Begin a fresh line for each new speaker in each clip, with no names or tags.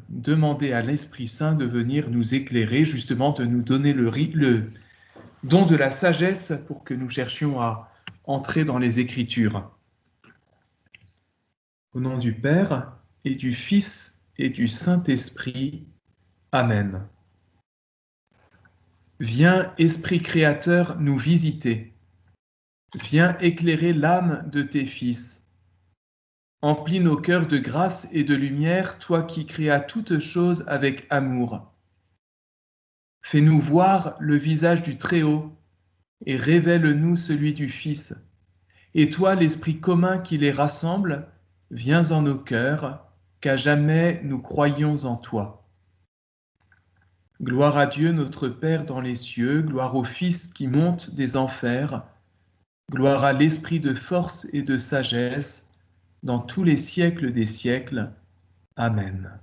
demander à l'Esprit Saint de venir nous éclairer, justement de nous donner le don de la sagesse pour que nous cherchions à entrer dans les Écritures. Au nom du Père et du Fils et du Saint-Esprit. Amen. Viens, Esprit créateur, nous visiter. Viens éclairer l'âme de tes fils. Emplis nos cœurs de grâce et de lumière, toi qui créas toutes choses avec amour. Fais-nous voir le visage du Très-Haut et révèle-nous celui du Fils. Et toi, l'Esprit commun qui les rassemble, viens en nos cœurs, qu'à jamais nous croyons en toi. Gloire à Dieu notre Père dans les cieux, gloire au Fils qui monte des enfers, gloire à l'Esprit de force et de sagesse, dans tous les siècles des siècles. Amen.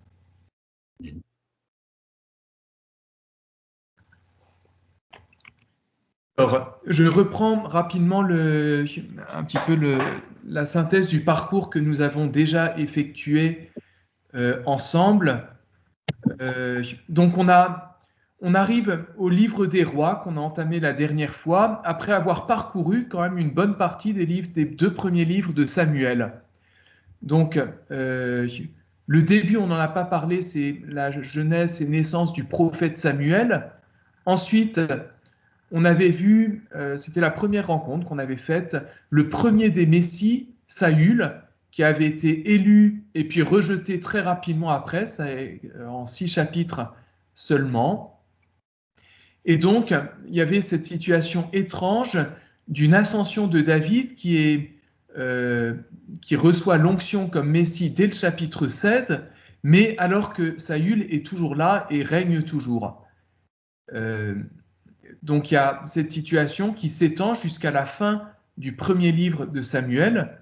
Alors, je reprends rapidement un petit peu la synthèse du parcours que nous avons déjà effectué ensemble. Donc, on arrive au livre des rois qu'on a entamé la dernière fois, après avoir parcouru quand même une bonne partie des 2 premiers livres de Samuel. Donc, le début, on n'en a pas parlé, c'est la jeunesse et naissance du prophète Samuel. Ensuite, on avait vu, c'était la première rencontre qu'on avait faite, le premier des Messies, Saül, qui avait été élu et puis rejeté très rapidement après, en 6 chapitres seulement. Et donc, il y avait cette situation étrange d'une ascension de David qui reçoit l'onction comme Messie dès le chapitre 16, mais alors que Saül est toujours là et règne toujours. Donc il y a cette situation qui s'étend jusqu'à la fin du premier livre de Samuel,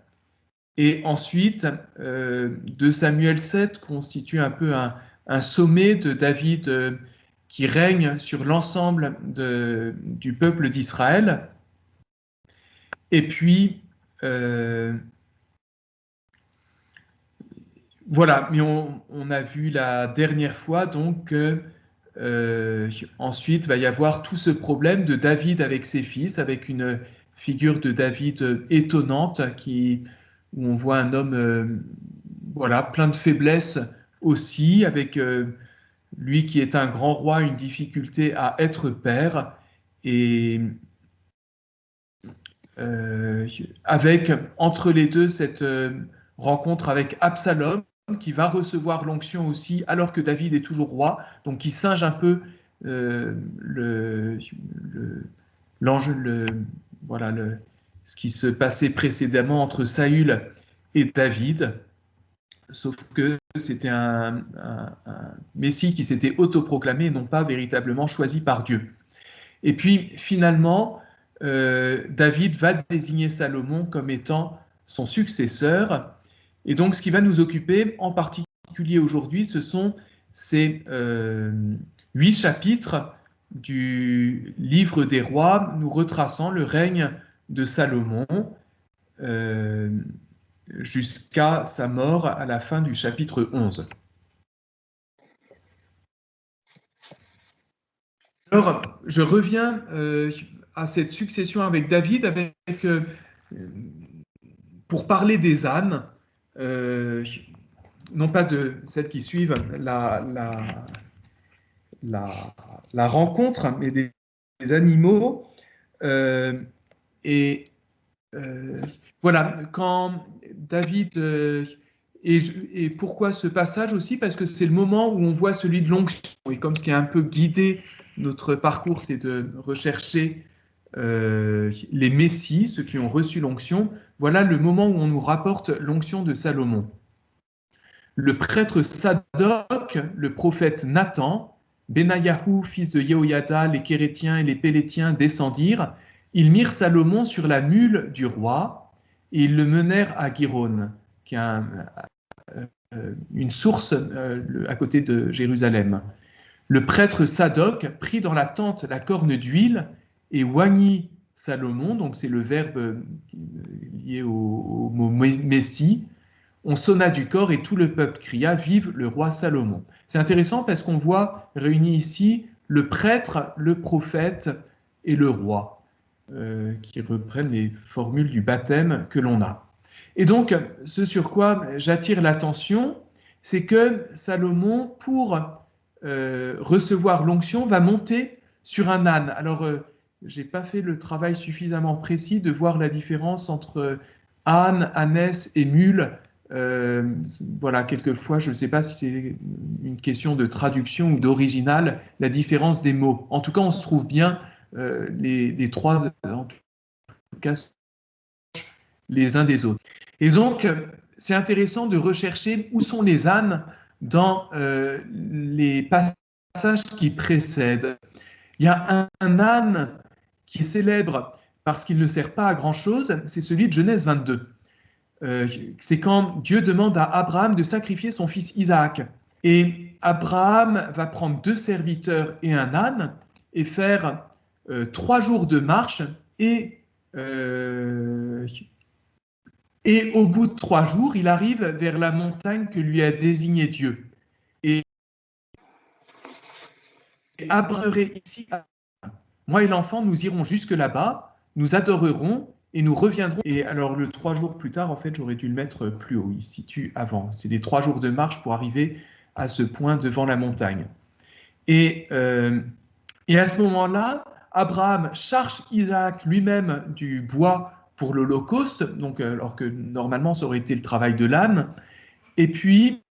et ensuite, de Samuel 7 constitue un peu un sommet de David qui règne sur l'ensemble du peuple d'Israël. Et puis, voilà, mais on a vu la dernière fois donc que ensuite va y avoir tout ce problème de David avec ses fils, avec une figure de David étonnante où on voit un homme voilà, plein de faiblesses aussi, avec lui qui est un grand roi, une difficulté à être père, et avec entre les deux cette rencontre avec Absalom, qui va recevoir l'onction aussi, alors que David est toujours roi, donc qui singe un peu voilà, ce qui se passait précédemment entre Saül et David, sauf que c'était un Messie qui s'était autoproclamé et non pas véritablement choisi par Dieu. Et puis finalement, David va désigner Salomon comme étant son successeur. Et donc, ce qui va nous occuper en particulier aujourd'hui, ce sont ces 8 chapitres du livre des rois, nous retraçant le règne de Salomon jusqu'à sa mort à la fin du chapitre 11. Alors, je reviens à cette succession avec David, pour parler des ânes, non pas de celles qui suivent la rencontre, mais des animaux. Et voilà, quand David... et pourquoi ce passage aussi? Parce que c'est le moment où on voit celui de l'onction. Et comme ce qui a un peu guidé notre parcours, c'est de rechercher les messies, ceux qui ont reçu l'onction, voilà le moment où on nous rapporte l'onction de Salomon. Le prêtre Sadoc, le prophète Nathan, Benayahu, fils de Yehoyada, les Kérétiens et les Pélétiens descendirent. Ils mirent Salomon sur la mule du roi et ils le menèrent à Gihon, qui est une source à côté de Jérusalem. Le prêtre Sadoc prit dans la tente la corne d'huile et oignit Salomon, donc c'est le verbe lié au mot Messie, On sonna du corps et tout le peuple cria « Vive le roi Salomon ». C'est intéressant parce qu'on voit réunis ici le prêtre, le prophète et le roi, qui reprennent les formules du baptême que l'on a. Et donc, ce sur quoi j'attire l'attention, c'est que Salomon, pour recevoir l'onction, va monter sur un âne. Alors, je n'ai pas fait le travail suffisamment précis de voir la différence entre âne, ânesse et mule. Voilà, quelquefois, je ne sais pas si c'est une question de traduction ou d'original, la différence des mots. En tout cas, on se trouve bien les trois, en tout cas, les uns des autres. Et donc, c'est intéressant de rechercher où sont les ânes dans les passages qui précèdent. Il y a un âne qui est célèbre parce qu'il ne sert pas à grand-chose, c'est celui de Genèse 22. C'est quand Dieu demande à Abraham de sacrifier son fils Isaac. Et Abraham va prendre 2 serviteurs et un âne et faire 3 jours de marche et au bout de 3 jours, il arrive vers la montagne que lui a désignée Dieu. Et abreurer ici, moi et l'enfant, nous irons jusque là-bas, nous adorerons et nous reviendrons. Et alors, le 3 jours plus tard, en fait, j'aurais dû le mettre plus haut. Il se situe avant. C'est les 3 jours de marche pour arriver à ce point devant la montagne. Et à ce moment-là, Abraham charge Isaac lui-même du bois pour l'Holocauste, donc alors que normalement ça aurait été le travail de l'âne. Et puis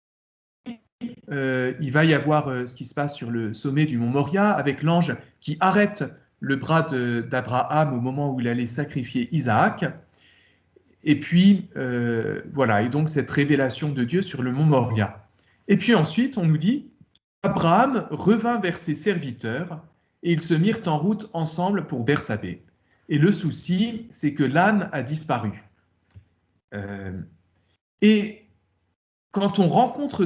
il va y avoir ce qui se passe sur le sommet du mont Moria avec l'ange qui arrête le bras d'Abraham au moment où il allait sacrifier Isaac. Et puis voilà, et donc cette révélation de Dieu sur le mont Moria. Et puis ensuite, on nous dit Abraham revint vers ses serviteurs et ils se mirent en route ensemble pour Bersabée. Et le souci, c'est que l'âne a disparu. Et quand on rencontre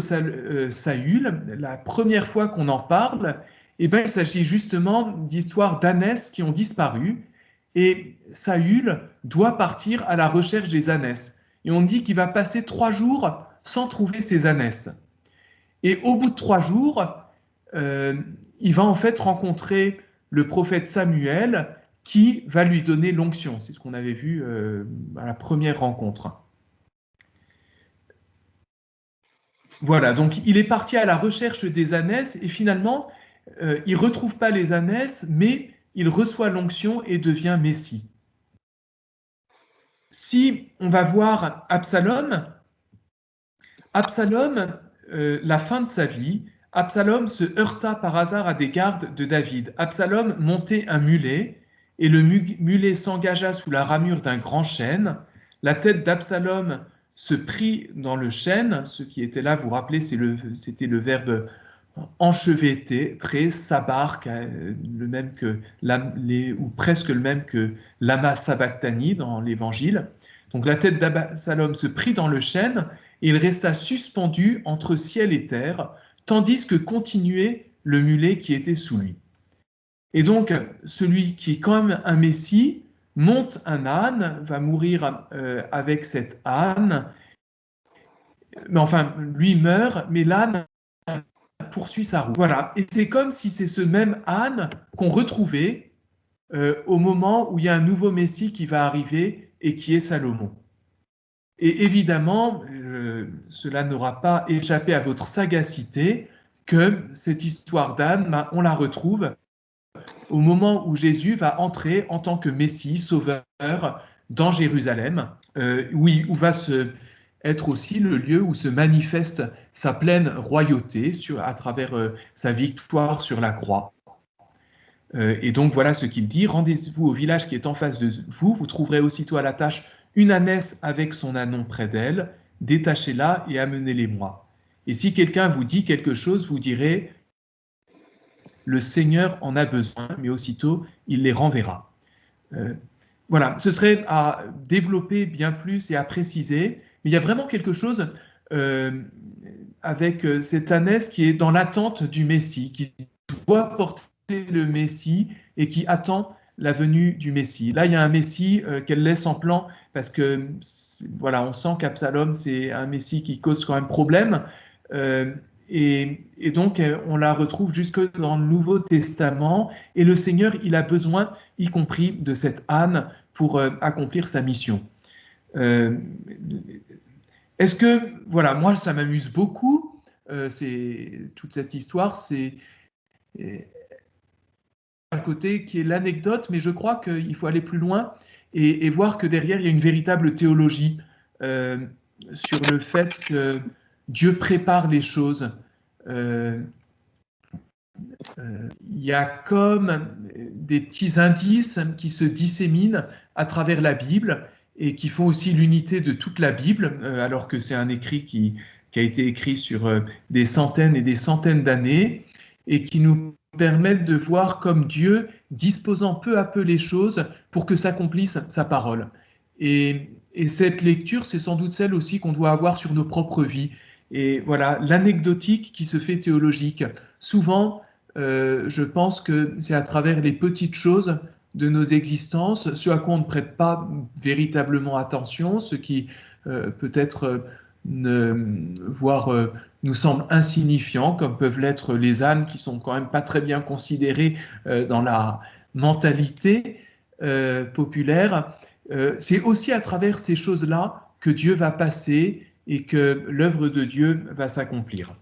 Saül, la première fois qu'on en parle, eh ben, il s'agit justement d'histoires d'ânesses qui ont disparu. Et Saül doit partir à la recherche des ânesses. Et on dit qu'il va passer 3 jours sans trouver ces ânesses. Et au bout de 3 jours, il va en fait rencontrer le prophète Samuel qui va lui donner l'onction. C'est ce qu'on avait vu à la première rencontre. Voilà, donc il est parti à la recherche des ânesses et finalement, il ne retrouve pas les ânesses, mais il reçoit l'onction et devient Messie. Si on va voir Absalom, la fin de sa vie, Absalom se heurta par hasard à des gardes de David. Absalom montait un mulet, et le mulet s'engagea sous la ramure d'un grand chêne. La tête d'Absalom se prit dans le chêne. Ce qui était là, vous vous rappelez, c'était le verbe enchevêtré, très sabark, le même que ou presque le même que lama sabachthani dans l'Évangile. Donc la tête d'Absalom se prit dans le chêne et il resta suspendu entre ciel et terre, tandis que continuait le mulet qui était sous lui. Et donc, celui qui est quand même un Messie monte un âne, va mourir avec cet âne, mais enfin, lui meurt, mais l'âne poursuit sa route. Voilà, et c'est comme si c'est ce même âne qu'on retrouvait au moment où il y a un nouveau Messie qui va arriver et qui est Salomon. Et évidemment, cela n'aura pas échappé à votre sagacité que cette histoire d'âne, on la retrouve au moment où Jésus va entrer en tant que Messie, Sauveur, dans Jérusalem, où va être aussi le lieu où se manifeste sa pleine royauté à travers sa victoire sur la croix. Et donc voilà ce qu'il dit, rendez-vous au village qui est en face de vous, vous trouverez aussitôt à la tâche une ânesse avec son ânon près d'elle, détachez-la et amenez-les-moi. Et si quelqu'un vous dit quelque chose, vous direz, le Seigneur en a besoin, mais aussitôt il les renverra. Voilà, ce serait à développer bien plus et à préciser, mais il y a vraiment quelque chose avec cette ânesse qui est dans l'attente du Messie, qui doit porter le Messie et qui attend la venue du Messie. Là, il y a un Messie qu'elle laisse en plan parce que, voilà, on sent qu'Absalom, c'est un Messie qui cause quand même problème. Et donc, on la retrouve jusque dans le Nouveau Testament. Et le Seigneur, il a besoin, y compris de cette Anne, pour accomplir sa mission. Est-ce que, voilà, moi, ça m'amuse beaucoup, toute cette histoire, c'est un côté qui est l'anecdote, mais je crois qu'il faut aller plus loin et voir que derrière, il y a une véritable théologie sur le fait que Dieu prépare les choses. Il y a comme des petits indices qui se disséminent à travers la Bible et qui font aussi l'unité de toute la Bible, alors que c'est un écrit qui a été écrit sur des centaines et des centaines d'années et qui nous permettent de voir comme Dieu disposant peu à peu les choses pour que s'accomplisse sa parole. Et cette lecture, c'est sans doute celle aussi qu'on doit avoir sur nos propres vies. Et voilà, l'anecdotique qui se fait théologique. Souvent, je pense que c'est à travers les petites choses de nos existences, ce à quoi on ne prête pas véritablement attention, ce qui peut-être nous semble insignifiant, comme peuvent l'être les ânes qui sont quand même pas très bien considérés dans la mentalité populaire. C'est aussi à travers ces choses-là que Dieu va passer et que l'œuvre de Dieu va s'accomplir.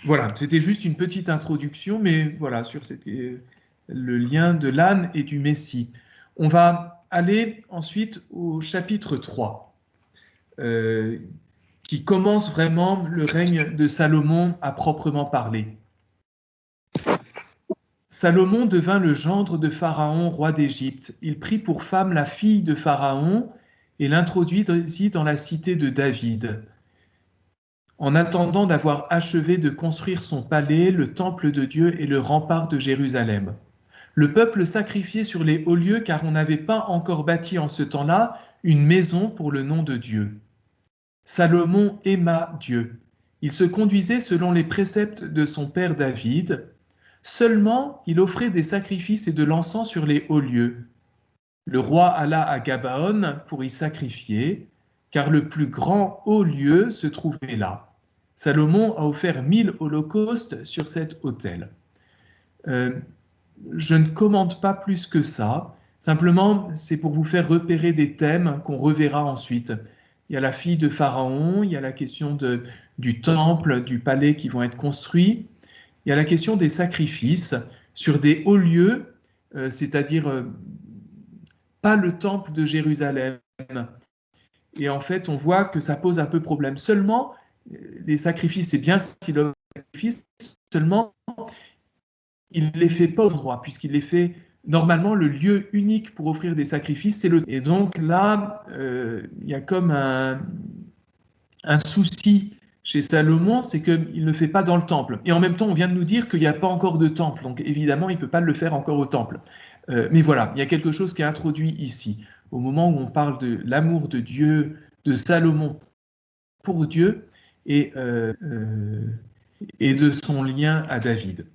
Voilà, c'était juste une petite introduction, mais voilà, sur le lien de l'âne et du Messie. On va aller ensuite au chapitre 3, qui commence vraiment le règne de Salomon à proprement parler. Salomon devint le gendre de Pharaon, roi d'Égypte. Il prit pour femme la fille de Pharaon et l'introduisit dans la cité de David. En attendant d'avoir achevé de construire son palais, le temple de Dieu et le rempart de Jérusalem. Le peuple sacrifiait sur les hauts lieux car on n'avait pas encore bâti en ce temps-là une maison pour le nom de Dieu. Salomon aima Dieu. Il se conduisait selon les préceptes de son père David. Seulement, il offrait des sacrifices et de l'encens sur les hauts lieux. Le roi alla à Gabaon pour y sacrifier, car le plus grand haut lieu se trouvait là. Salomon a offert 1000 holocaustes sur cet autel. Je ne commente pas plus que ça. Simplement, c'est pour vous faire repérer des thèmes qu'on reverra ensuite. Il y a la fille de Pharaon, il y a la question du temple, du palais qui vont être construits. Il y a la question des sacrifices sur des hauts lieux, c'est-à-dire pas le temple de Jérusalem. Et en fait, on voit que ça pose un peu problème. Seulement, les sacrifices, c'est bien s'il offre des sacrifices, seulement, il ne les fait pas au endroit, puisqu'il les fait normalement le lieu unique pour offrir des sacrifices, c'est le. Et donc là, il y a comme un souci chez Salomon, c'est qu'il ne le fait pas dans le temple. Et en même temps, on vient de nous dire qu'il n'y a pas encore de temple, donc évidemment, il ne peut pas le faire encore au temple. Mais voilà, il y a quelque chose qui est introduit ici. Au moment où on parle de l'amour de Dieu, de Salomon pour Dieu, et de son lien à David.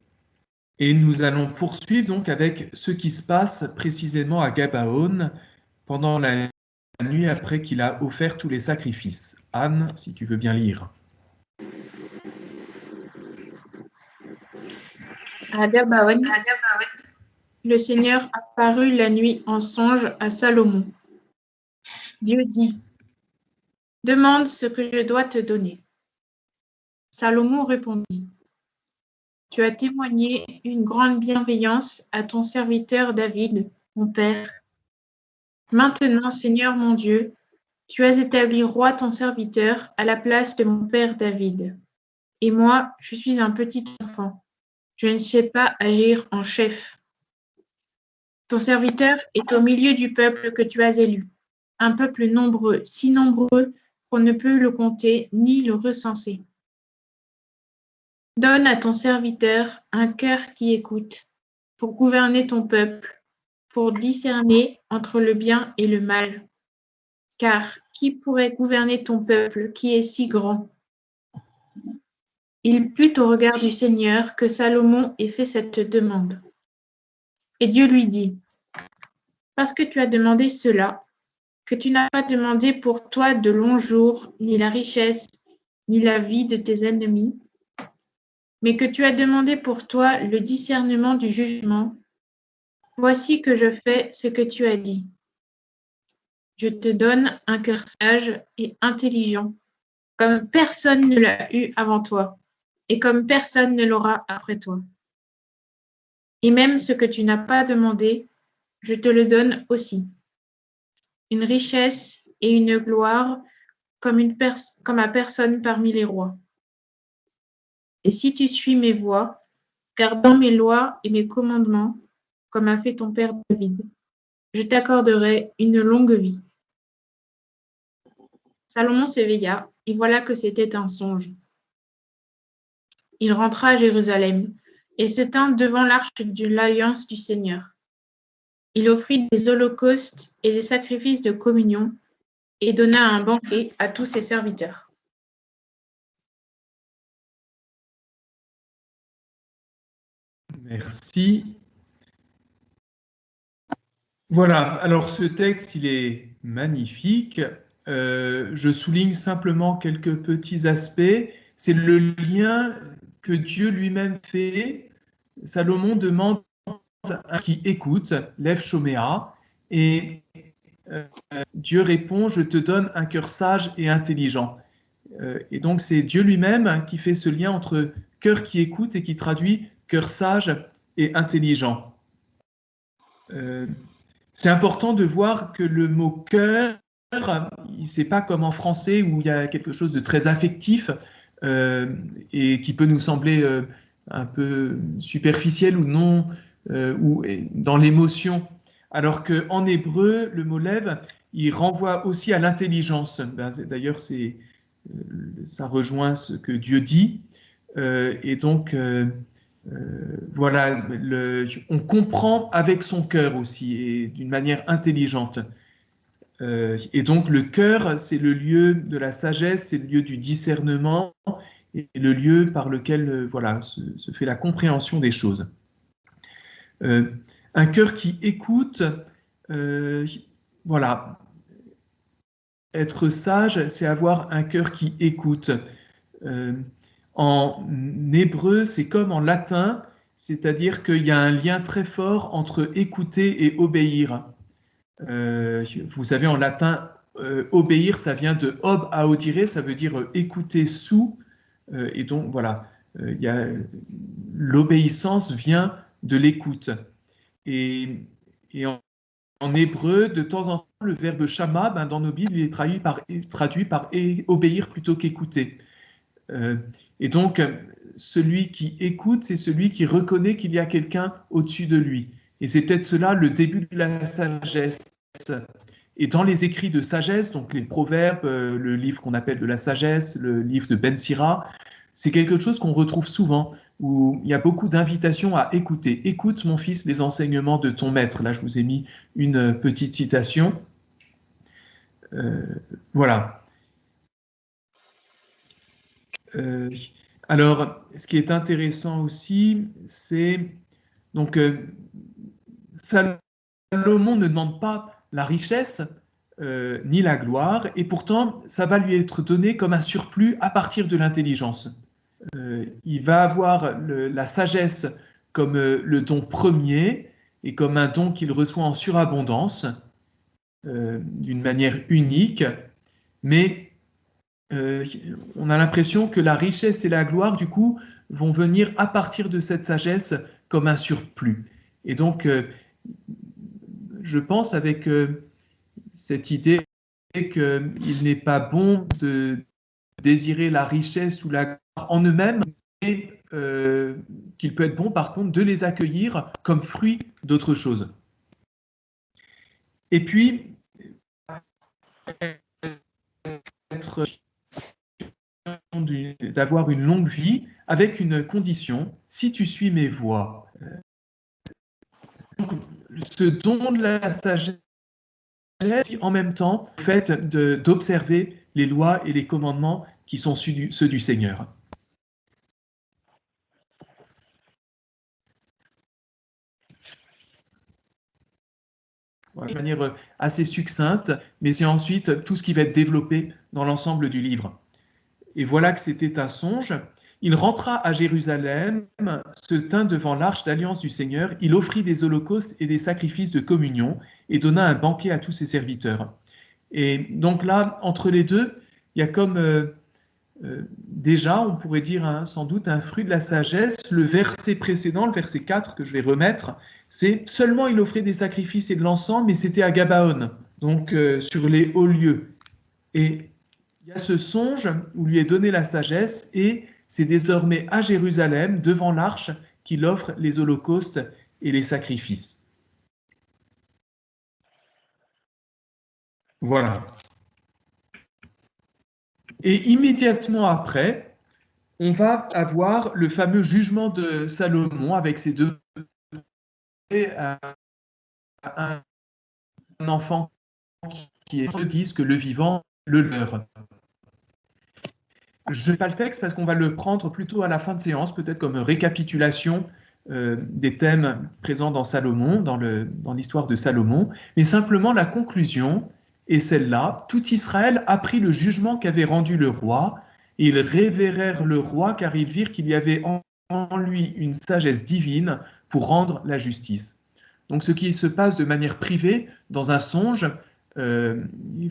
Et nous allons poursuivre donc avec ce qui se passe précisément à Gabaon pendant la nuit après qu'il a offert tous les sacrifices. Anne, si tu veux bien lire.
À Gabaon, le Seigneur apparut la nuit en songe à Salomon. Dieu dit, « Demande ce que je dois te donner. » Salomon répondit, « Tu as témoigné une grande bienveillance à ton serviteur David, mon père. Maintenant, Seigneur mon Dieu, tu as établi roi ton serviteur à la place de mon père David. Et moi, je suis un petit enfant. Je ne sais pas agir en chef. Ton serviteur est au milieu du peuple que tu as élu, un peuple nombreux, si nombreux qu'on ne peut le compter ni le recenser. Donne à ton serviteur un cœur qui écoute, pour gouverner ton peuple, pour discerner entre le bien et le mal. Car qui pourrait gouverner ton peuple qui est si grand? Il plut au regard du Seigneur que Salomon ait fait cette demande. Et Dieu lui dit, parce que tu as demandé cela, que tu n'as pas demandé pour toi de longs jours, ni la richesse, ni la vie de tes ennemis, mais que tu as demandé pour toi le discernement du jugement, voici que je fais ce que tu as dit. Je te donne un cœur sage et intelligent, comme personne ne l'a eu avant toi, et comme personne ne l'aura après toi. Et même ce que tu n'as pas demandé, je te le donne aussi. Une richesse et une gloire comme à personne parmi les rois. Et si tu suis mes voies, gardant mes lois et mes commandements, comme a fait ton père David, je t'accorderai une longue vie. Salomon s'éveilla, et voilà que c'était un songe. Il rentra à Jérusalem et se tint devant l'arche de l'alliance du Seigneur. Il offrit des holocaustes et des sacrifices de communion et donna un banquet à tous ses serviteurs.
Merci. Voilà, alors ce texte, il est magnifique. Je souligne simplement quelques petits aspects. C'est le lien que Dieu lui-même fait. Salomon demande à un qui écoute, lève Shoméa, et Dieu répond, je te donne un cœur sage et intelligent. Et donc c'est Dieu lui-même qui fait ce lien entre cœur qui écoute et qui traduit cœur sage et intelligent. C'est important de voir que le mot cœur, c'est pas comme en français où il y a quelque chose de très affectif et qui peut nous sembler un peu superficiel ou non, ou dans l'émotion. Alors qu'en hébreu, le mot lève, il renvoie aussi à l'intelligence. D'ailleurs, ça rejoint ce que Dieu dit. Et donc, voilà, on comprend avec son cœur aussi, et d'une manière intelligente. Et donc le cœur, c'est le lieu de la sagesse, c'est le lieu du discernement, et le lieu par lequel voilà, se fait la compréhension des choses. Un cœur qui écoute, voilà, être sage, c'est avoir un cœur qui écoute. En hébreu, c'est comme en latin, c'est-à-dire qu'il y a un lien très fort entre écouter et obéir. Vous savez, en latin, obéir, ça vient de ob à audire, ça veut dire écouter sous. Et donc, voilà, l'obéissance vient de l'écoute. Et en hébreu, de temps en temps, le verbe shama, dans nos Bibles, il est traduit par obéir plutôt qu'écouter. Et donc, celui qui écoute, c'est celui qui reconnaît qu'il y a quelqu'un au-dessus de lui. Et c'est peut-être cela le début de la sagesse. Et dans les écrits de sagesse, donc les proverbes, le livre qu'on appelle de la sagesse, le livre de Ben Sira, c'est quelque chose qu'on retrouve souvent, où il y a beaucoup d'invitations à écouter. Écoute, mon fils, les enseignements de ton maître. Là, je vous ai mis une petite citation. Voilà. Alors, ce qui est intéressant aussi, c'est donc Salomon ne demande pas la richesse ni la gloire, et pourtant ça va lui être donné comme un surplus à partir de l'intelligence. Il va avoir la sagesse comme le don premier et comme un don qu'il reçoit en surabondance, d'une manière unique, mais on a l'impression que la richesse et la gloire, du coup, vont venir à partir de cette sagesse comme un surplus. Et donc, je pense avec cette idée qu'il n'est pas bon de désirer la richesse ou la gloire en eux-mêmes, mais qu'il peut être bon, par contre, de les accueillir comme fruit d'autre chose. Et puis, d'avoir une longue vie avec une condition, si tu suis mes voies. Donc, ce don de la sagesse, en même temps, le fait d'observer les lois et les commandements qui sont ceux du Seigneur. voilà, de manière assez succincte, mais c'est ensuite tout ce qui va être développé dans l'ensemble du livre. Et voilà que c'était un songe. Il rentra à Jérusalem, se tint devant l'arche d'alliance du Seigneur, il offrit des holocaustes et des sacrifices de communion et donna un banquet à tous ses serviteurs. Et donc là, entre les deux, il y a comme déjà, on pourrait dire sans doute un fruit de la sagesse. Le verset précédent, le verset 4 que je vais remettre, c'est seulement il offrait des sacrifices et de l'encens, mais c'était à Gabaon, donc sur les hauts lieux. Et il y a ce songe où lui est donnée la sagesse et c'est désormais à Jérusalem, devant l'arche, qu'il offre les holocaustes et les sacrifices. Voilà. Et immédiatement après, on va avoir le fameux jugement de Salomon avec ses deux un enfant qui disent que le vivant le leur. Je n'ai pas le texte parce qu'on va le prendre plutôt à la fin de séance, peut-être comme récapitulation des thèmes présents dans Salomon, dans l'histoire de Salomon, mais simplement la conclusion est celle-là. Tout Israël apprit le jugement qu'avait rendu le roi, et ils révérèrent le roi car ils virent qu'il y avait en lui une sagesse divine pour rendre la justice. Donc ce qui se passe de manière privée dans un songe,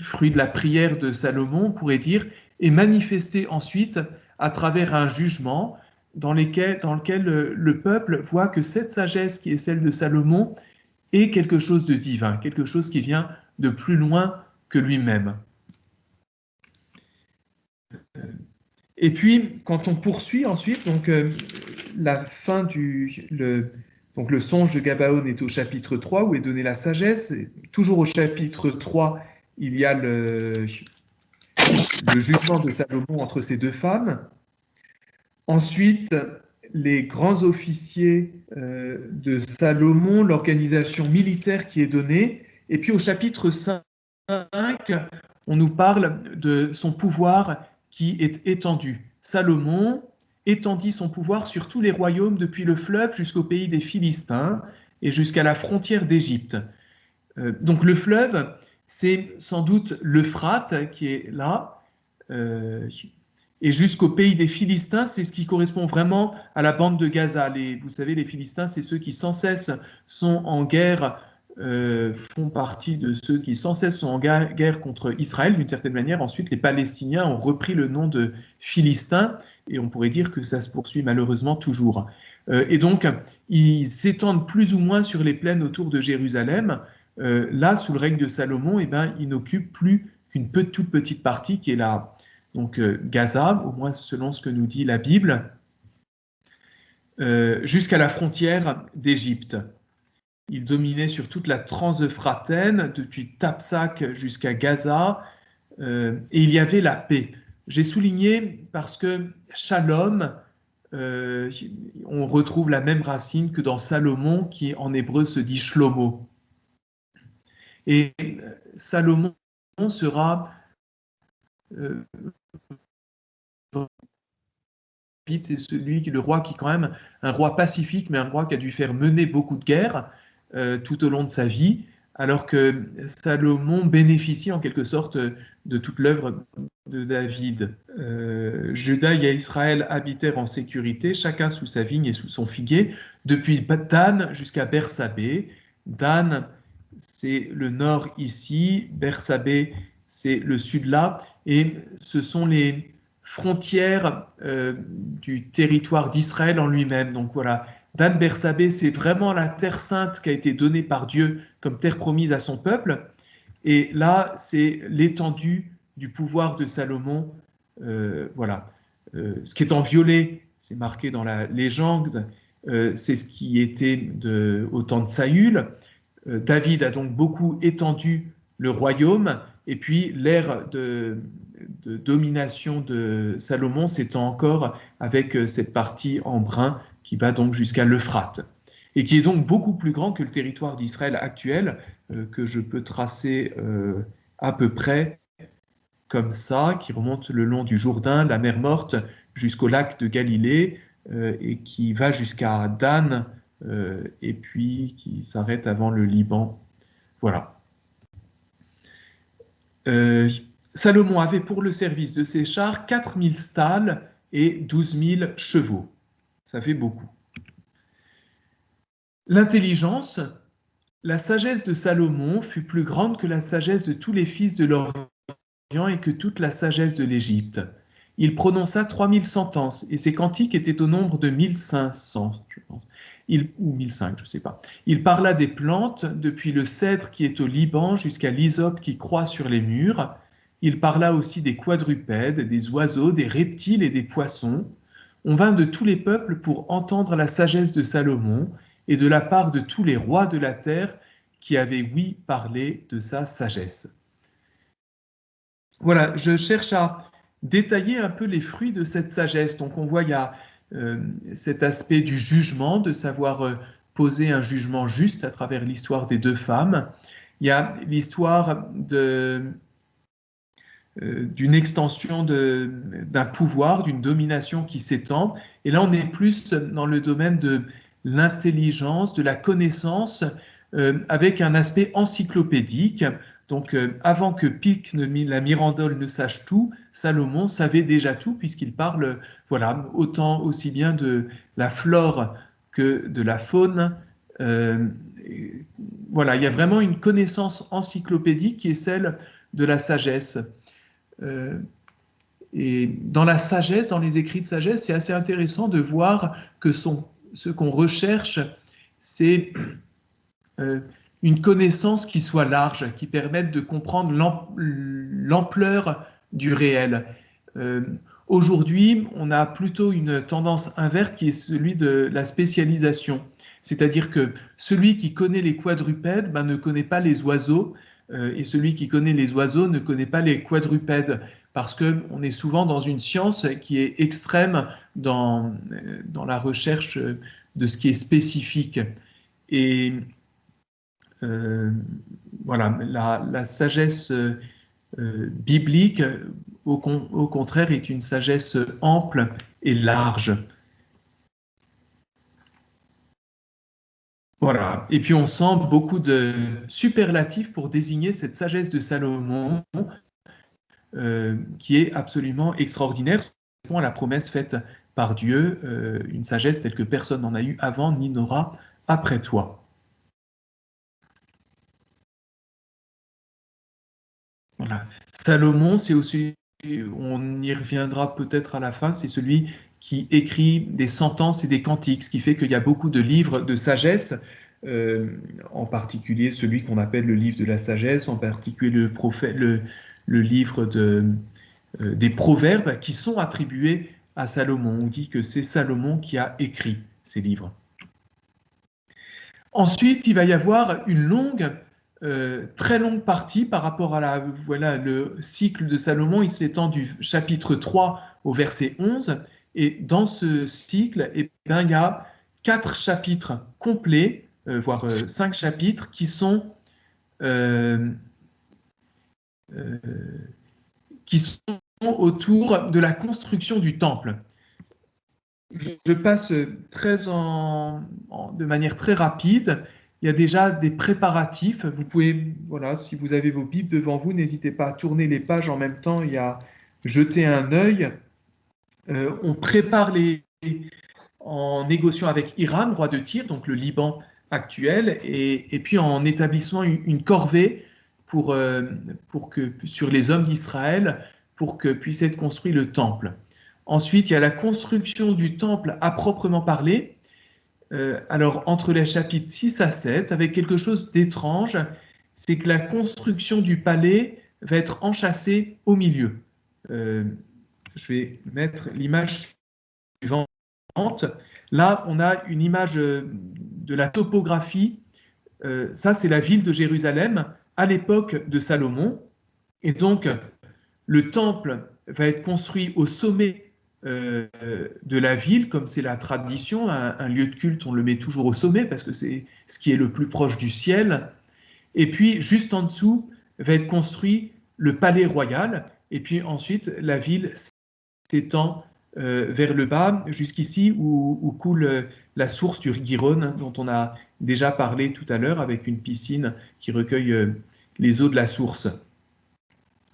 fruit de la prière de Salomon, on pourrait dire, est manifesté ensuite à travers un jugement dans lequel le peuple voit que cette sagesse qui est celle de Salomon est quelque chose de divin, quelque chose qui vient de plus loin que lui-même. Et puis, quand on poursuit ensuite, donc la fin donc le songe de Gabaon est au chapitre 3 où est donnée la sagesse. Et toujours au chapitre 3, il y a le jugement de Salomon entre ces deux femmes. Ensuite, les grands officiers de Salomon, l'organisation militaire qui est donnée. Et puis au chapitre 5, on nous parle de son pouvoir qui est étendu. Salomon étendit son pouvoir sur tous les royaumes depuis le fleuve jusqu'au pays des Philistins et jusqu'à la frontière d'Égypte. Donc le fleuve, c'est sans doute l'Euphrate qui est là, et jusqu'au pays des Philistins, c'est ce qui correspond vraiment à la bande de Gaza. Vous savez, les Philistins, c'est ceux qui sans cesse sont en guerre, font partie de ceux qui sans cesse sont en guerre contre Israël, d'une certaine manière. Ensuite, les Palestiniens ont repris le nom de Philistins, et on pourrait dire que ça se poursuit malheureusement toujours. Et donc, ils s'étendent plus ou moins sur les plaines autour de Jérusalem. Là, sous le règne de Salomon, eh ben, ils n'occupent plus qu'une toute petite partie qui est là. Donc Gaza, au moins selon ce que nous dit la Bible, jusqu'à la frontière d'Égypte. Il dominait sur toute la Transeuphrataine, depuis Tapsac jusqu'à Gaza, et il y avait la paix. J'ai souligné parce que Shalom, on retrouve la même racine que dans Salomon, qui en hébreu se dit Shlomo. Et Salomon sera c'est le roi qui est quand même un roi pacifique, mais un roi qui a dû faire mener beaucoup de guerres tout au long de sa vie, alors que Salomon bénéficie en quelque sorte de toute l'œuvre de David. Juda et Israël habitèrent en sécurité, chacun sous sa vigne et sous son figuier, depuis Dan jusqu'à Bersabée. Dan, c'est le nord ici, Bersabée, c'est le sud là, et ce sont les frontières du territoire d'Israël en lui-même. Donc voilà, Dan Bersabée, c'est vraiment la terre sainte qui a été donnée par Dieu comme terre promise à son peuple. Et là, c'est l'étendue du pouvoir de Salomon. Voilà. Ce qui est en violet, c'est marqué dans la légende, c'est ce qui était au temps de Saül. David a donc beaucoup étendu le royaume, et puis l'ère de domination de Salomon s'étend encore avec cette partie en brun qui va donc jusqu'à l'Euphrate, et qui est donc beaucoup plus grand que le territoire d'Israël actuel, que je peux tracer à peu près comme ça, qui remonte le long du Jourdain, la mer Morte, jusqu'au lac de Galilée, et qui va jusqu'à Dan, et puis qui s'arrête avant le Liban. Voilà. Salomon avait pour le service de ses chars 4000 stalles et 12 000 chevaux. Ça fait beaucoup. L'intelligence, la sagesse de Salomon fut plus grande que la sagesse de tous les fils de l'Orient et que toute la sagesse de l'Égypte. Il prononça 3000 sentences et ses cantiques étaient au nombre de 1500, je pense. Ou 1005, je ne sais pas. Il parla des plantes, depuis le cèdre qui est au Liban jusqu'à l'hysope qui croît sur les murs. Il parla aussi des quadrupèdes, des oiseaux, des reptiles et des poissons. On vint de tous les peuples pour entendre la sagesse de Salomon et de la part de tous les rois de la terre qui avaient ouï parler de sa sagesse. Voilà, je cherche à détailler un peu les fruits de cette sagesse. Donc on voit, il y a cet aspect du jugement, de savoir poser un jugement juste à travers l'histoire des deux femmes. Il y a l'histoire d'une extension d'un pouvoir, d'une domination qui s'étend. Et là, on est plus dans le domaine de l'intelligence, de la connaissance, avec un aspect encyclopédique. Donc, avant que Pilc, la Mirandole, ne sache tout, Salomon savait déjà tout, puisqu'il parle, voilà, autant aussi bien de la flore que de la faune. Voilà, il y a vraiment une connaissance encyclopédique qui est celle de la sagesse. Et dans la sagesse, dans les écrits de sagesse, c'est assez intéressant de voir que ce qu'on recherche, c'est une connaissance qui soit large, qui permette de comprendre l'ampleur du réel. Aujourd'hui, on a plutôt une tendance inverse qui est celui de la spécialisation. C'est-à-dire que celui qui connaît les quadrupèdes ne connaît pas les oiseaux, et celui qui connaît les oiseaux ne connaît pas les quadrupèdes, parce qu'on est souvent dans une science qui est extrême dans la recherche de ce qui est spécifique. Et voilà, la sagesse biblique, au contraire, est une sagesse ample et large. Voilà. Et puis on sent beaucoup de superlatifs pour désigner cette sagesse de Salomon qui est absolument extraordinaire. C'est la promesse faite par Dieu, une sagesse telle que personne n'en a eu avant ni n'aura après toi. Voilà. Salomon, c'est aussi, on y reviendra peut-être à la fin, c'est celui qui écrit des sentences et des cantiques, ce qui fait qu'il y a beaucoup de livres de sagesse, en particulier celui qu'on appelle le livre de la sagesse, en particulier le livre des proverbes qui sont attribués à Salomon. On dit que c'est Salomon qui a écrit ces livres. Ensuite, il va y avoir une très longue partie par rapport à le cycle de Salomon. Il s'étend du chapitre 3 au verset 11. Et dans ce cycle, il y a 4 chapitres complets, voire 5 chapitres, qui sont autour de la construction du temple. Je passe de manière très rapide. Il y a déjà des préparatifs. Vous pouvez, voilà, si vous avez vos Bibles devant vous, n'hésitez pas à tourner les pages en même temps et à jeter un œil. On prépare en négociant avec Hiram, roi de Tyr, donc le Liban actuel, et puis en établissant une corvée pour que, sur les hommes d'Israël pour que puisse être construit le temple. Ensuite, il y a la construction du temple à proprement parler. Alors, entre les chapitres 6 à 7, avec quelque chose d'étrange, c'est que la construction du palais va être enchâssée au milieu. Je vais mettre l'image suivante. Là, on a une image de la topographie. Ça, c'est la ville de Jérusalem à l'époque de Salomon. Et donc, le temple va être construit au sommet de la ville, comme c'est la tradition. Un lieu de culte, on le met toujours au sommet parce que c'est ce qui est le plus proche du ciel. Et puis, juste en dessous, va être construit le palais royal. Et puis ensuite, la ville s'étend vers le bas, jusqu'ici où coule la source du Giron, dont on a déjà parlé tout à l'heure, avec une piscine qui recueille les eaux de la source.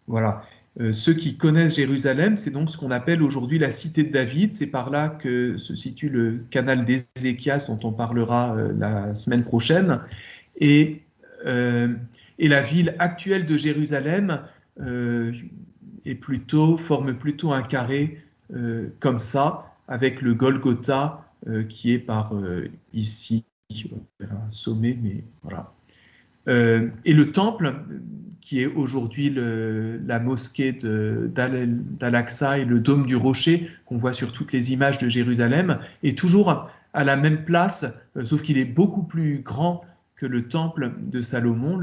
Voilà. Ceux qui connaissent Jérusalem, c'est donc ce qu'on appelle aujourd'hui la cité de David. C'est par là que se situe le canal d'Ézéchias, dont on parlera la semaine prochaine. Et, euh, et la ville actuelle de Jérusalem forme plutôt un carré comme ça, avec le Golgotha qui est par ici, un sommet, mais voilà. Et le temple, qui est aujourd'hui la mosquée d'Al-Aqsa et le dôme du rocher, qu'on voit sur toutes les images de Jérusalem, est toujours à la même place, sauf qu'il est beaucoup plus grand que le temple de Salomon.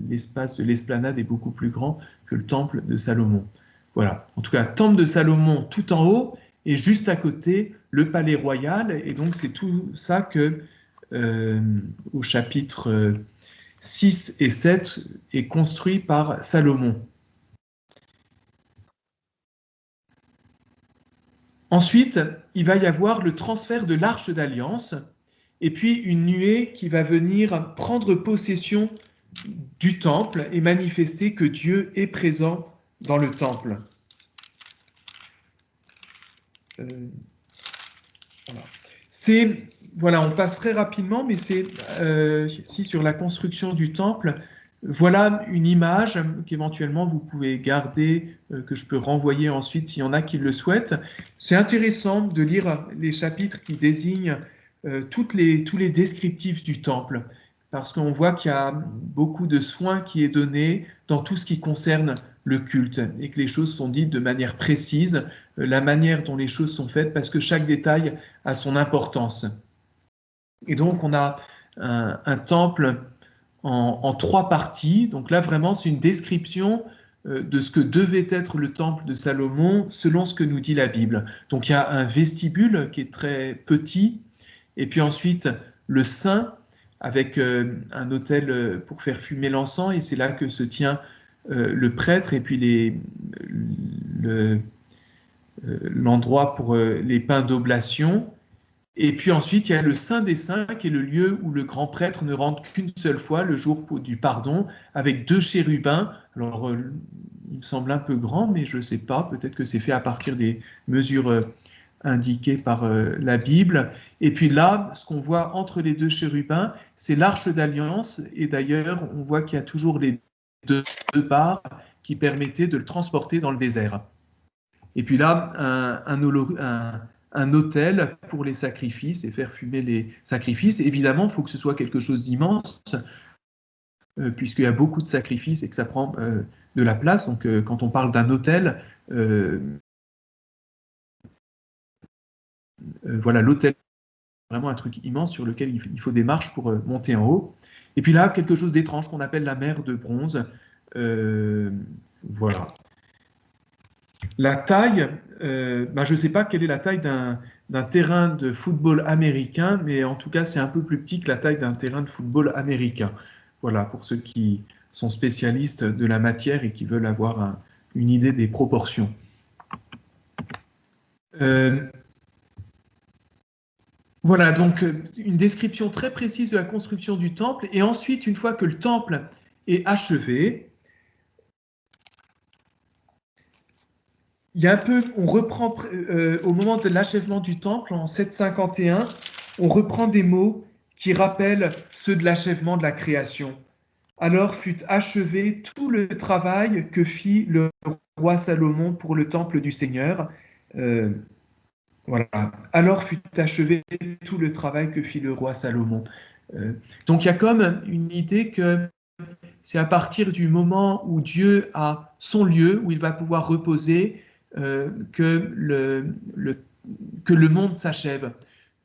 L'espace de l'esplanade est beaucoup plus grand que le temple de Salomon. Voilà. En tout cas, temple de Salomon tout en haut, et juste à côté, le palais royal. Et donc, c'est tout ça que, au chapitre 6 et 7 est construit par Salomon. Ensuite, il va y avoir le transfert de l'Arche d'Alliance et puis une nuée qui va venir prendre possession du temple et manifester que Dieu est présent dans le temple. Voilà, on passe très rapidement, mais c'est ici sur la construction du temple. Voilà une image qu'éventuellement vous pouvez garder, que je peux renvoyer ensuite s'il y en a qui le souhaitent. C'est intéressant de lire les chapitres qui désignent tous les descriptifs du temple, parce qu'on voit qu'il y a beaucoup de soin qui est donné dans tout ce qui concerne le culte, et que les choses sont dites de manière précise, la manière dont les choses sont faites, parce que chaque détail a son importance. Et donc on a un temple en 3 parties. Donc là, vraiment, c'est une description de ce que devait être le temple de Salomon selon ce que nous dit la Bible. Donc il y a un vestibule qui est très petit, et puis ensuite le saint avec un autel pour faire fumer l'encens, et c'est là que se tient le prêtre, et puis l'endroit pour les pains d'oblation. Et puis ensuite, il y a le Saint des Saints, qui est le lieu où le grand prêtre ne rentre qu'une seule fois, le jour du pardon, avec 2 chérubins. Alors, il me semble un peu grand, mais je ne sais pas, peut-être que c'est fait à partir des mesures indiquées par la Bible. Et puis là, ce qu'on voit entre les 2 chérubins, c'est l'arche d'alliance. Et d'ailleurs, on voit qu'il y a toujours les deux barres qui permettaient de le transporter dans le désert. Et puis là, un autel pour les sacrifices et faire fumer les sacrifices. Évidemment, il faut que ce soit quelque chose d'immense, puisqu'il y a beaucoup de sacrifices et que ça prend de la place. Donc, quand on parle d'un autel, voilà, l'autel est vraiment un truc immense sur lequel il faut des marches pour monter en haut. Et puis là, quelque chose d'étrange qu'on appelle la mer de bronze. Voilà. La taille, je ne sais pas quelle est la taille d'un terrain de football américain, mais en tout cas, c'est un peu plus petit que la taille d'un terrain de football américain. Voilà, pour ceux qui sont spécialistes de la matière et qui veulent avoir une idée des proportions. Voilà, donc une description très précise de la construction du temple. Et ensuite, une fois que le temple est achevé, il y a un peu, on reprend au moment de l'achèvement du temple, en 751, on reprend des mots qui rappellent ceux de l'achèvement de la création. Alors fut achevé tout le travail que fit le roi Salomon pour le temple du Seigneur. Voilà. Alors fut achevé tout le travail que fit le roi Salomon. Donc il y a comme une idée que c'est à partir du moment où Dieu a son lieu, où il va pouvoir reposer, que le monde s'achève.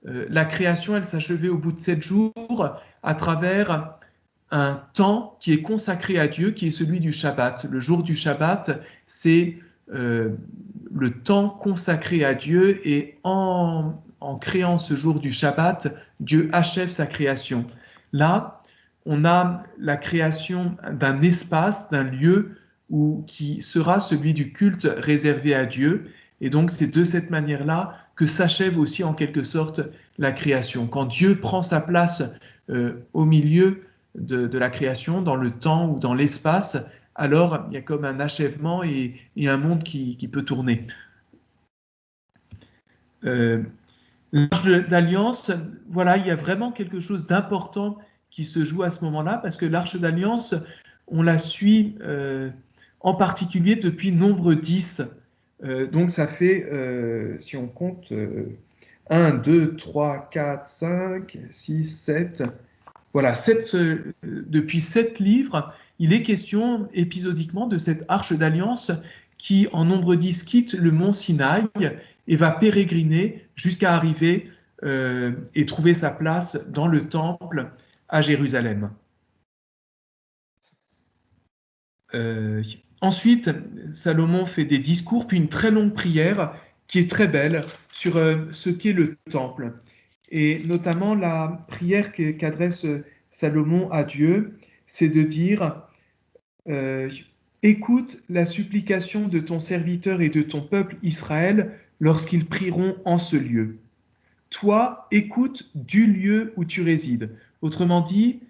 La création, elle s'achevait au bout de 7 jours à travers un temps qui est consacré à Dieu, qui est celui du Shabbat. Le jour du Shabbat, c'est le temps consacré à Dieu, et en créant ce jour du Shabbat, Dieu achève sa création. Là, on a la création d'un espace, d'un lieu qui sera celui du culte réservé à Dieu. Et donc, c'est de cette manière-là que s'achève aussi en quelque sorte la création. Quand Dieu prend sa place au milieu de la création, dans le temps ou dans l'espace, alors il y a comme un achèvement et un monde qui peut tourner. L'Arche d'Alliance, voilà, il y a vraiment quelque chose d'important qui se joue à ce moment-là, parce que l'Arche d'Alliance, on la suit en particulier depuis nombre 10. Donc ça fait, si on compte, 1, 2, 3, 4, 5, 6, 7. Voilà, depuis 7 livres, il est question épisodiquement de cette arche d'alliance qui, en nombre 10, quitte le mont Sinaï et va pérégriner jusqu'à arriver et trouver sa place dans le temple à Jérusalem. Ensuite, Salomon fait des discours, puis une très longue prière qui est très belle sur ce qu'est le temple. Et notamment la prière qu'adresse Salomon à Dieu, c'est de dire écoute la supplication de ton serviteur et de ton peuple Israël lorsqu'ils prieront en ce lieu. Toi, écoute du lieu où tu résides. Autrement dit,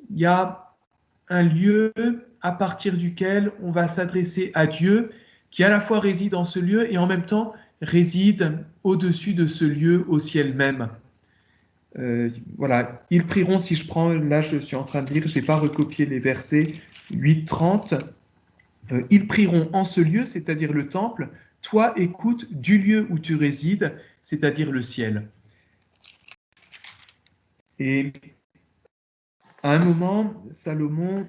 il y a un lieu à partir duquel on va s'adresser à Dieu, qui à la fois réside en ce lieu et en même temps réside au-dessus de ce lieu, au ciel même. Voilà, ils prieront, si je prends, là je suis en train de lire, je n'ai pas recopié les versets 8-30, ils prieront en ce lieu, c'est-à-dire le temple, toi écoute du lieu où tu résides, c'est-à-dire le ciel. Et à un moment, Salomon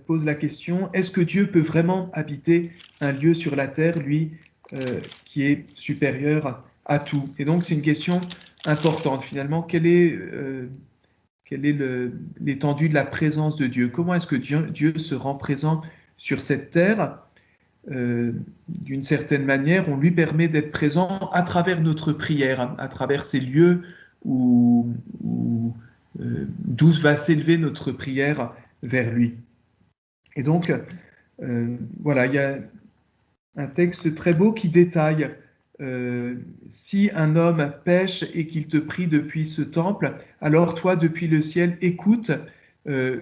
pose la question, est-ce que Dieu peut vraiment habiter un lieu sur la terre, lui qui est supérieur à tout? Et donc c'est une question importante finalement. Quelle est l'étendue de la présence de Dieu? Comment est-ce que Dieu se rend présent sur cette terre? D'une certaine manière, on lui permet d'être présent à travers notre prière, à travers ces lieux d'où va s'élever notre prière vers lui. Et donc, voilà, il y a un texte très beau qui détaille si un homme pêche et qu'il te prie depuis ce temple, alors toi, depuis le ciel, écoute,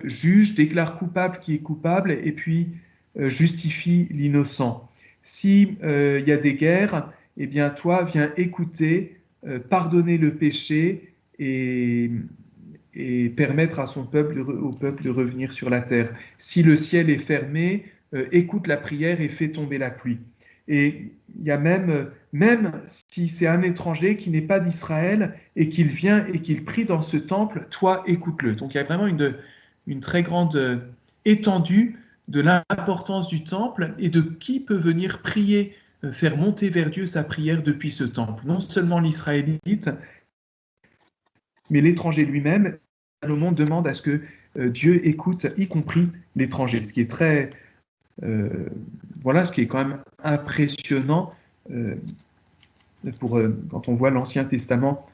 juge, déclare coupable qui est coupable, et puis justifie l'innocent. Si il y a des guerres, eh bien toi, viens écouter, pardonner le péché et permettre à son peuple, au peuple de revenir sur la terre. Si le ciel est fermé, écoute la prière et fais tomber la pluie. Et il y a même si c'est un étranger qui n'est pas d'Israël et qu'il vient et qu'il prie dans ce temple, toi, écoute-le. Donc il y a vraiment une très grande étendue de l'importance du temple et de qui peut venir prier, faire monter vers Dieu sa prière depuis ce temple. Non seulement l'Israélite, mais l'étranger lui-même. Salomon demande à ce que Dieu écoute, y compris l'étranger, ce qui est très... voilà, ce qui est quand même impressionnant quand on voit l'Ancien Testament.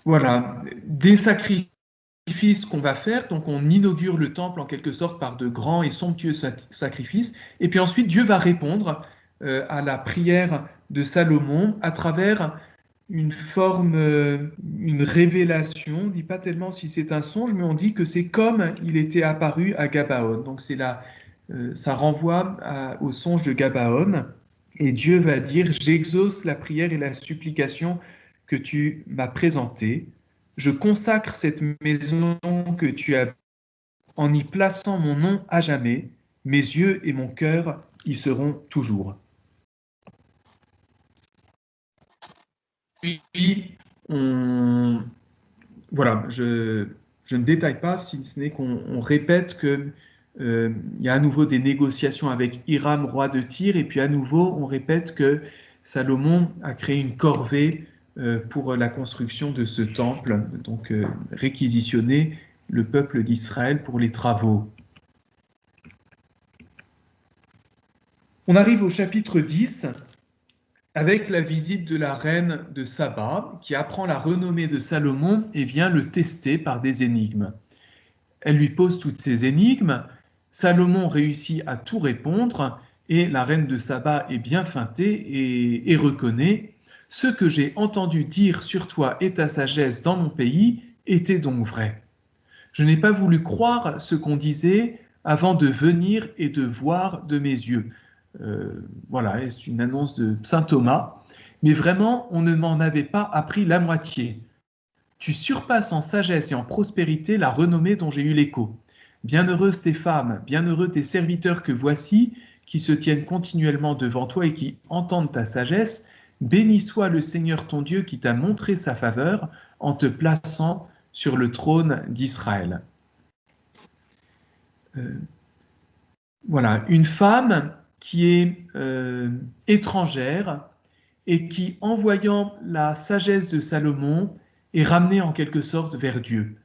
Voilà, des sacrifices qu'on va faire, donc on inaugure le temple en quelque sorte par de grands et somptueux sacrifices, et puis ensuite Dieu va répondre à la prière de Salomon à travers une forme, une révélation. On ne dit pas tellement si c'est un songe, mais on dit que c'est comme il était apparu à Gabaon. Donc ça renvoie au songe de Gabaon. Et Dieu va dire, j'exauce la prière et la supplication que tu m'as présentée. Je consacre cette maison que tu as en y plaçant mon nom à jamais. Mes yeux et mon cœur y seront toujours. Puis, voilà, je ne détaille pas, si ce n'est qu'on répète que il y a à nouveau des négociations avec Hiram, roi de Tyr, et puis à nouveau, on répète que Salomon a créé une corvée pour la construction de ce temple, donc réquisitionner le peuple d'Israël pour les travaux. On arrive au chapitre 10, avec la visite de la reine de Saba, qui apprend la renommée de Salomon et vient le tester par des énigmes. Elle lui pose toutes ces énigmes, Salomon réussit à tout répondre, et la reine de Saba est bien feintée et reconnaît « Ce que j'ai entendu dire sur toi et ta sagesse dans mon pays était donc vrai. Je n'ai pas voulu croire ce qu'on disait avant de venir et de voir de mes yeux. Voilà, c'est une annonce de saint Thomas. Mais vraiment, on ne m'en avait pas appris la moitié. Tu surpasses en sagesse et en prospérité la renommée dont j'ai eu l'écho. Bienheureuses tes femmes, bienheureux tes serviteurs que voici, qui se tiennent continuellement devant toi et qui entendent ta sagesse. Béni soit le Seigneur ton Dieu qui t'a montré sa faveur en te plaçant sur le trône d'Israël. Voilà, une femme qui est étrangère et qui, en voyant la sagesse de Salomon, est ramenée en quelque sorte vers Dieu.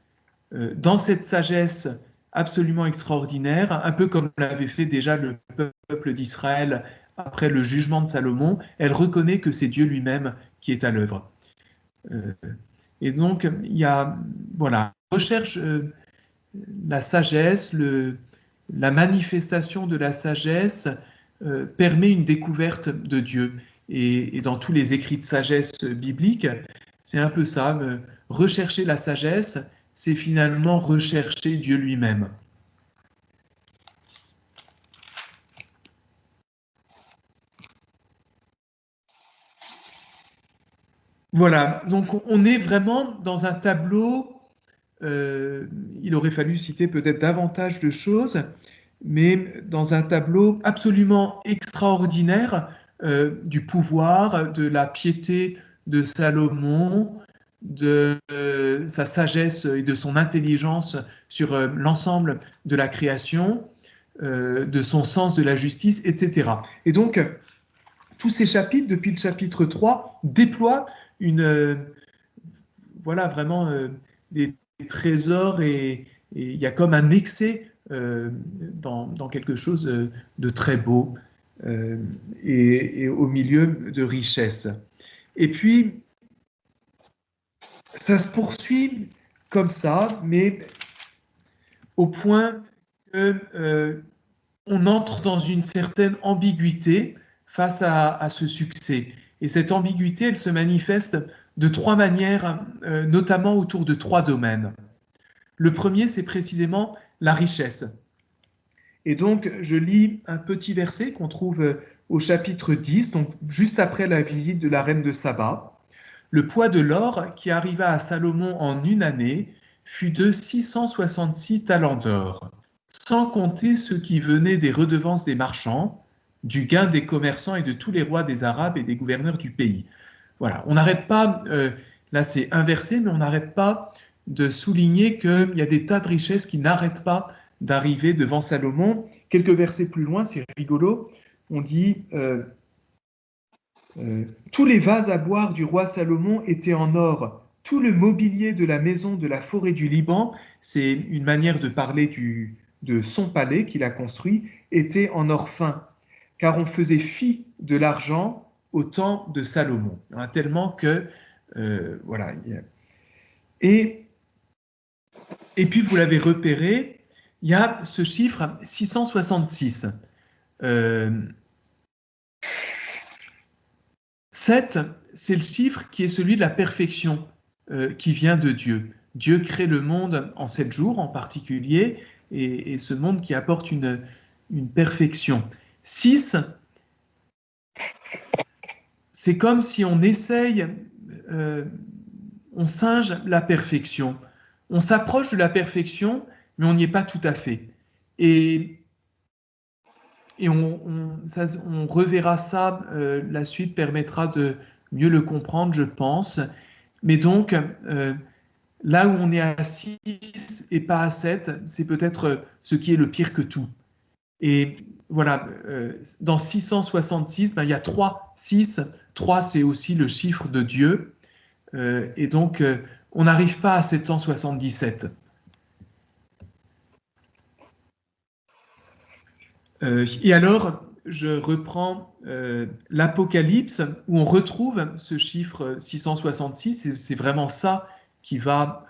Dans cette sagesse absolument extraordinaire, un peu comme l'avait fait déjà le peuple d'Israël après le jugement de Salomon, elle reconnaît que c'est Dieu lui-même qui est à l'œuvre. Et donc, il y a, voilà, recherche la sagesse, la manifestation de la sagesse permet une découverte de Dieu. Et dans tous les écrits de sagesse biblique, c'est un peu ça. Rechercher la sagesse, c'est finalement rechercher Dieu lui-même. Voilà, donc on est vraiment dans un tableau, il aurait fallu citer peut-être davantage de choses, mais dans un tableau absolument extraordinaire du pouvoir, de la piété de Salomon, de sa sagesse et de son intelligence sur l'ensemble de la création, de son sens de la justice, etc. Et donc, tous ces chapitres, depuis le chapitre 3, déploient voilà, vraiment des trésors et il y a comme un excès dans quelque chose de très beau et au milieu de richesse. Et puis, ça se poursuit comme ça, mais au point que on entre dans une certaine ambiguïté face à ce succès. Et cette ambiguïté, elle se manifeste de trois manières, notamment autour de trois domaines. Le premier, c'est précisément la richesse. Et donc, je lis un petit verset qu'on trouve au chapitre 10, donc juste après la visite de la reine de Saba. Le poids de l'or qui arriva à Salomon en une année fut de 666 talents d'or, sans compter ceux qui venaient des redevances des marchands, du gain des commerçants et de tous les rois des Arabes et des gouverneurs du pays. Voilà, on n'arrête pas, là c'est inversé, mais on n'arrête pas de souligner qu'il y a des tas de richesses qui n'arrêtent pas d'arriver devant Salomon. Quelques versets plus loin, c'est rigolo, on dit tous les vases à boire du roi Salomon étaient en or. Tout le mobilier de la maison de la forêt du Liban, c'est une manière de parler de son palais qu'il a construit, était en or fin, car on faisait fi de l'argent au temps de Salomon, hein, tellement que voilà. Et puis vous l'avez repéré, il y a ce chiffre 666. 7, c'est le chiffre qui est celui de la perfection qui vient de Dieu. Dieu crée le monde en 7 jours en particulier, et ce monde qui apporte une perfection. 6, c'est comme si on essaye, on singe la perfection. On s'approche de la perfection, mais on n'y est pas tout à fait. Et on reverra ça, la suite permettra de mieux le comprendre, je pense. Mais donc, là où on est à 6 et pas à 7, c'est peut-être ce qui est le pire que tout. Et voilà, dans 666, il y a 3, 6. 3, c'est aussi le chiffre de Dieu. Et donc, on n'arrive pas à 777. Et alors, je reprends l'Apocalypse, où on retrouve ce chiffre 666. C'est vraiment ça qui va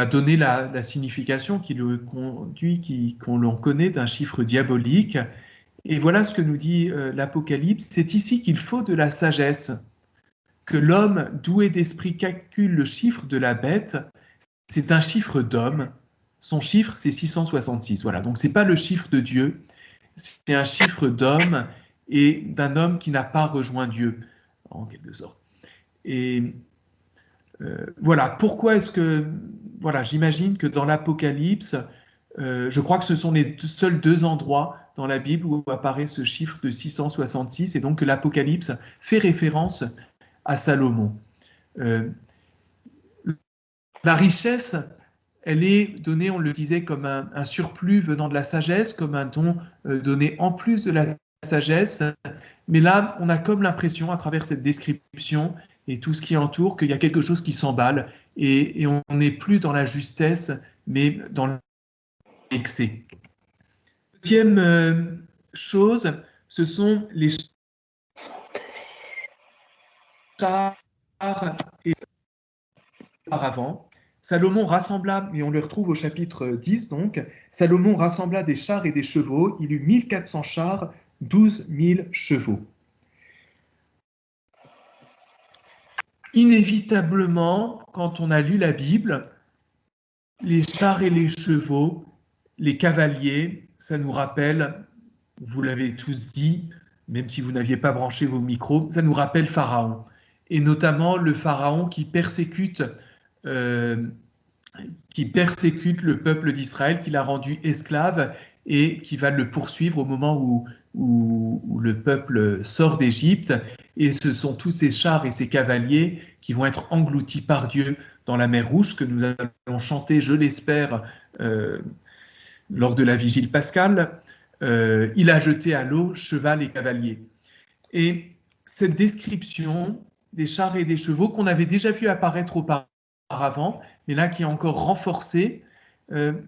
donner la signification, qui le conduit, qu'on l'on connaît d'un chiffre diabolique. Et voilà ce que nous dit l'Apocalypse. C'est ici qu'il faut de la sagesse que l'homme doué d'esprit calcule le chiffre de la bête, c'est un chiffre d'homme. Son chiffre, c'est 666. Voilà, donc ce n'est pas le chiffre de Dieu, c'est un chiffre d'homme et d'un homme qui n'a pas rejoint Dieu, en quelque sorte. Et voilà, pourquoi est-ce que... Voilà, j'imagine que dans l'Apocalypse, je crois que ce sont les seuls deux endroits dans la Bible où apparaît ce chiffre de 666, et donc que l'Apocalypse fait référence à Salomon. La richesse, elle est donnée, on le disait, comme un surplus venant de la sagesse, comme un don donné en plus de la sagesse. Mais là, on a comme l'impression, à travers cette description et tout ce qui entoure, qu'il y a quelque chose qui s'emballe et on n'est plus dans la justesse, mais dans l'excès. Deuxième chose, ce sont les chars et auparavant. Salomon rassembla, et on le retrouve au chapitre 10 donc, Salomon rassembla des chars et des chevaux, il eut 1400 chars, 12 000 chevaux. Inévitablement, quand on a lu la Bible, les chars et les chevaux, les cavaliers, ça nous rappelle, vous l'avez tous dit, même si vous n'aviez pas branché vos micros, ça nous rappelle Pharaon. Et notamment le Pharaon qui persécute le peuple d'Israël, qui l'a rendu esclave et qui va le poursuivre au moment où le peuple sort d'Égypte. Et ce sont tous ces chars et ces cavaliers qui vont être engloutis par Dieu dans la mer Rouge, que nous allons chanter, je l'espère, lors de la vigile pascale. Il a jeté à l'eau cheval et cavalier. Et cette description des chars et des chevaux qu'on avait déjà vu apparaître auparavant, mais là qui est encore renforcée, elle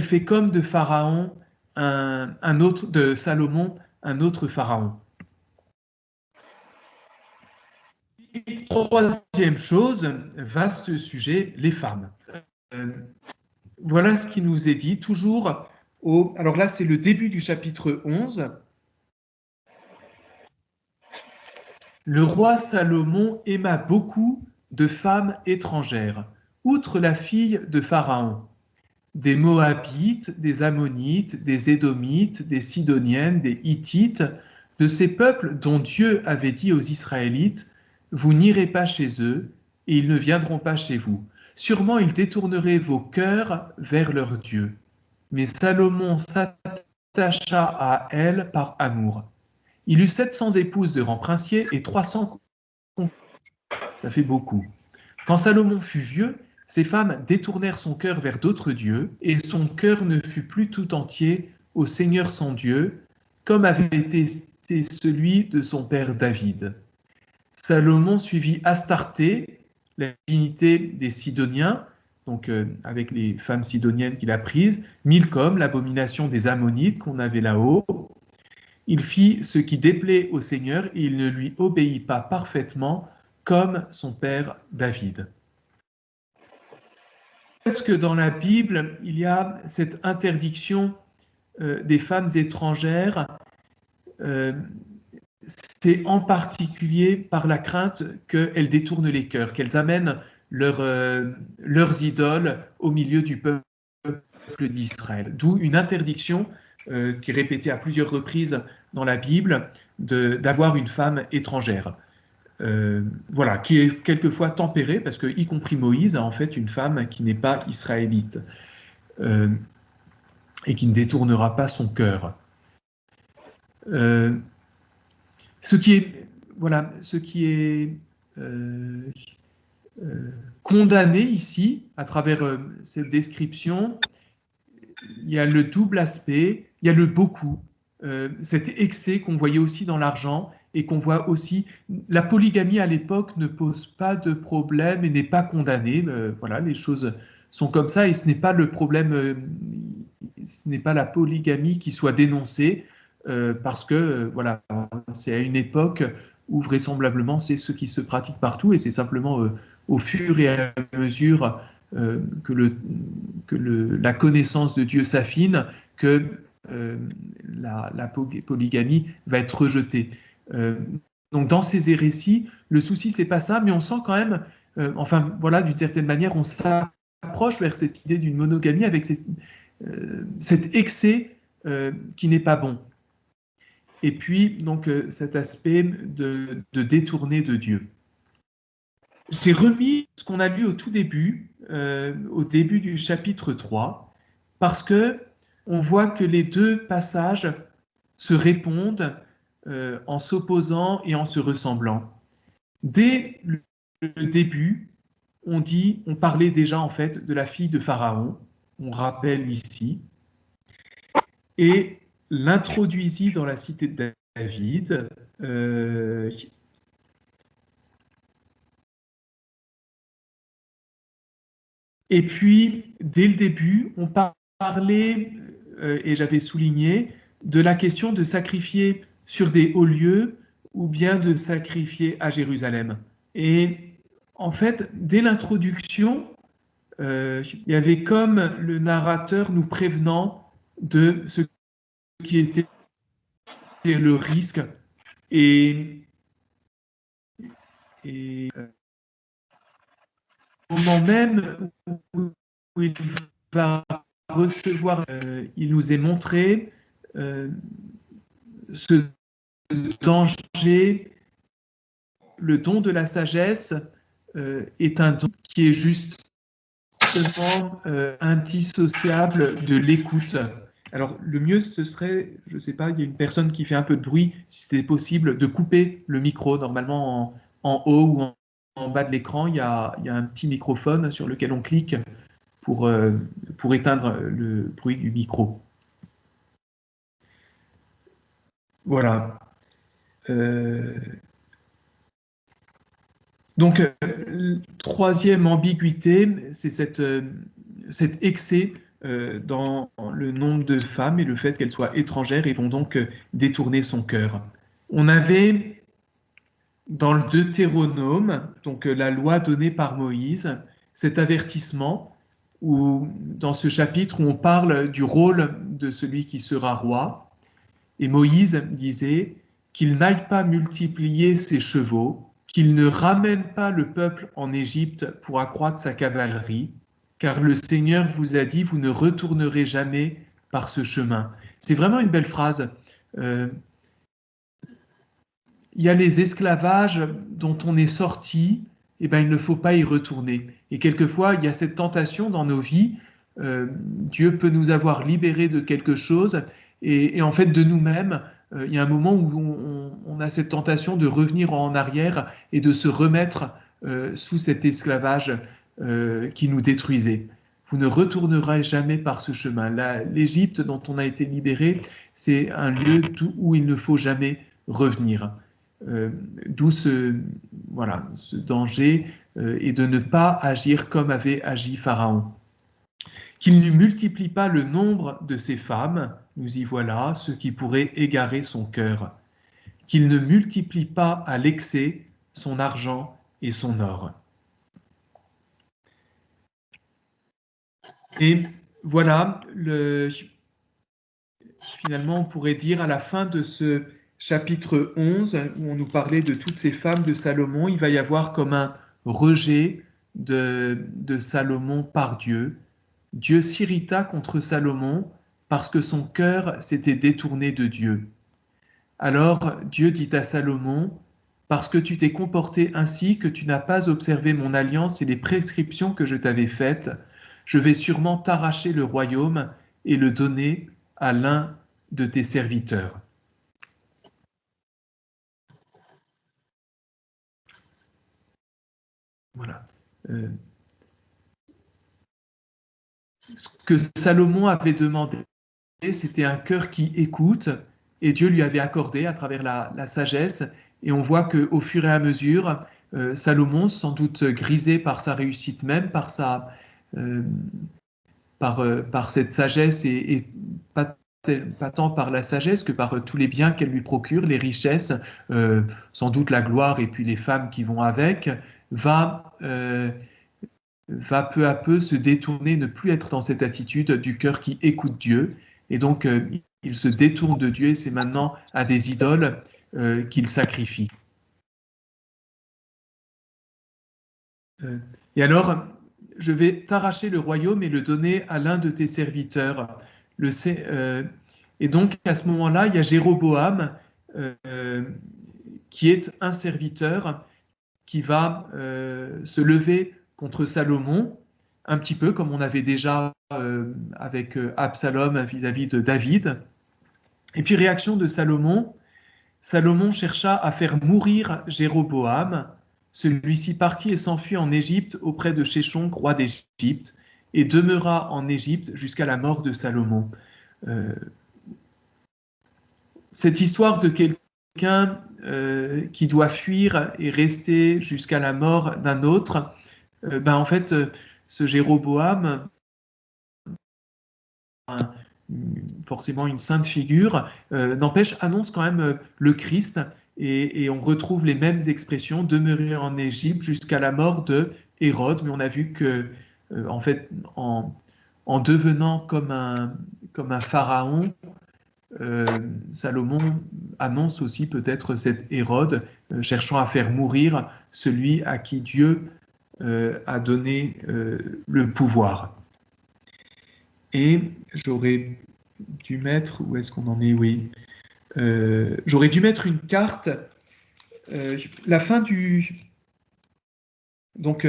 fait comme de Pharaon un autre, de Salomon, un autre Pharaon. Et troisième chose, vaste sujet, les femmes. Voilà ce qui nous est dit, toujours alors là c'est le début du chapitre 11. Le roi Salomon aima beaucoup de femmes étrangères, outre la fille de Pharaon, des Moabites, des Ammonites, des Édomites, des Sidoniennes, des Hittites, de ces peuples dont Dieu avait dit aux Israélites, « Vous n'irez pas chez eux, et ils ne viendront pas chez vous. Sûrement ils détourneraient vos cœurs vers leur Dieu. » Mais Salomon s'attacha à elles par amour. Il eut 700 épouses de rang princier et 300 concubines. Ça fait beaucoup. Quand Salomon fut vieux, ces femmes détournèrent son cœur vers d'autres dieux, et son cœur ne fut plus tout entier au Seigneur son Dieu, comme avait été celui de son père David. Salomon suivit Astarté, la divinité des Sidoniens, donc avec les femmes sidoniennes qu'il a prises, Milcom, l'abomination des Ammonites qu'on avait là-haut. Il fit ce qui déplaît au Seigneur et il ne lui obéit pas parfaitement comme son père David. Est-ce que dans la Bible, il y a cette interdiction des femmes étrangères, c'est en particulier par la crainte qu'elles détournent les cœurs, qu'elles amènent leurs idoles au milieu du peuple d'Israël. D'où une interdiction qui est répétée à plusieurs reprises dans la Bible d'avoir une femme étrangère. Voilà, qui est quelquefois tempérée, parce que, y compris Moïse, a en fait une femme qui n'est pas israélite et qui ne détournera pas son cœur. Ce qui est condamné ici, à travers cette description, il y a le double aspect, il y a le beaucoup, cet excès qu'on voyait aussi dans l'argent et qu'on voit aussi. La polygamie à l'époque ne pose pas de problème et n'est pas condamnée. Voilà, les choses sont comme ça et ce n'est pas le problème, ce n'est pas la polygamie qui soit dénoncée parce que voilà, c'est à une époque où vraisemblablement c'est ce qui se pratique partout et c'est simplement au fur et à mesure que la connaissance de Dieu s'affine, que la polygamie va être rejetée. Donc dans ces hérésies, le souci, c'est pas ça, mais on sent quand même, enfin voilà, d'une certaine manière, on s'approche vers cette idée d'une monogamie avec cet excès qui n'est pas bon. Et puis, donc, cet aspect de détourner de Dieu. J'ai remis ce qu'on a lu au tout début, au début du chapitre 3, parce que on voit que les deux passages se répondent en s'opposant et en se ressemblant. Dès le début, on parlait déjà en fait de la fille de Pharaon, on rappelle ici, et l'introduisit dans la cité de David. Et puis, dès le début, on parlait, et j'avais souligné, de la question de sacrifier sur des hauts lieux ou bien de sacrifier à Jérusalem. Et en fait, dès l'introduction, il y avait comme le narrateur nous prévenant de ce qui était le risque et au moment même où il va recevoir, il nous est montré ce danger, le don de la sagesse est un don qui est justement indissociable de l'écoute. Alors, le mieux, ce serait, je ne sais pas, il y a une personne qui fait un peu de bruit, si c'était possible, de couper le micro. Normalement, en haut ou en bas de l'écran, il y a un petit microphone sur lequel on clique pour éteindre le bruit du micro. Voilà. Donc, troisième ambiguïté, c'est cet excès dans le nombre de femmes et le fait qu'elles soient étrangères et vont donc détourner son cœur. On avait dans le Deutéronome, donc la loi donnée par Moïse, cet avertissement où, dans ce chapitre où on parle du rôle de celui qui sera roi. Et Moïse disait qu'il n'aille pas multiplier ses chevaux, qu'il ne ramène pas le peuple en Égypte pour accroître sa cavalerie, car le Seigneur vous a dit, vous ne retournerez jamais par ce chemin. C'est vraiment une belle phrase. Il y a les esclavages dont on est sorti, et ben, il ne faut pas y retourner. Et quelquefois, il y a cette tentation dans nos vies. Dieu peut nous avoir libérés de quelque chose, et en fait, de nous-mêmes, il y a un moment où on a cette tentation de revenir en arrière et de se remettre sous cet esclavage qui nous détruisait. Vous ne retournerez jamais par ce chemin. L'Égypte dont on a été libéré, c'est un lieu où il ne faut jamais revenir. D'où ce danger et de ne pas agir comme avait agi Pharaon. Qu'il ne multiplie pas le nombre de ses femmes, nous y voilà, ce qui pourrait égarer son cœur. Qu'il ne multiplie pas à l'excès son argent et son or. Et voilà, finalement, on pourrait dire à la fin de ce chapitre 11, où on nous parlait de toutes ces femmes de Salomon, il va y avoir comme un rejet de Salomon par Dieu. Dieu s'irrita contre Salomon parce que son cœur s'était détourné de Dieu. Alors Dieu dit à Salomon, parce que tu t'es comporté ainsi, que tu n'as pas observé mon alliance et les prescriptions que je t'avais faites, je vais sûrement t'arracher le royaume et le donner à l'un de tes serviteurs. Voilà. Ce que Salomon avait demandé, c'était un cœur qui écoute, et Dieu lui avait accordé à travers la sagesse. Et on voit qu'au fur et à mesure, Salomon, sans doute grisé par sa réussite même, par cette sagesse, et pas tant par la sagesse que par tous les biens qu'elle lui procure, les richesses, sans doute la gloire et puis les femmes qui vont avec, va peu à peu se détourner, ne plus être dans cette attitude du cœur qui écoute Dieu. Et donc, il se détourne de Dieu et c'est maintenant à des idoles qu'il sacrifie. Et alors, je vais t'arracher le royaume et le donner à l'un de tes serviteurs. Et donc, à ce moment-là, il y a Jéroboam, qui est un serviteur, qui va se lever contre Salomon, un petit peu comme on avait déjà avec Absalom vis-à-vis de David. Et puis, réaction de Salomon, Salomon chercha à faire mourir Jéroboam. Celui-ci partit et s'enfuit en Égypte auprès de Sheshonk, roi d'Égypte, et demeura en Égypte jusqu'à la mort de Salomon. Cette histoire de quelqu'un qui doit fuir et rester jusqu'à la mort d'un autre, en fait, ce Jéroboam, forcément une sainte figure, n'empêche, annonce quand même le Christ, et on retrouve les mêmes expressions, demeurer en Égypte jusqu'à la mort de Hérode, mais on a vu que, en fait, en devenant comme un pharaon, Salomon annonce aussi peut-être cet Hérode, cherchant à faire mourir celui à qui Dieu a donné le pouvoir. Et j'aurais dû mettre, où est-ce qu'on en est? Oui. J'aurais dû mettre une carte. La fin du... Donc,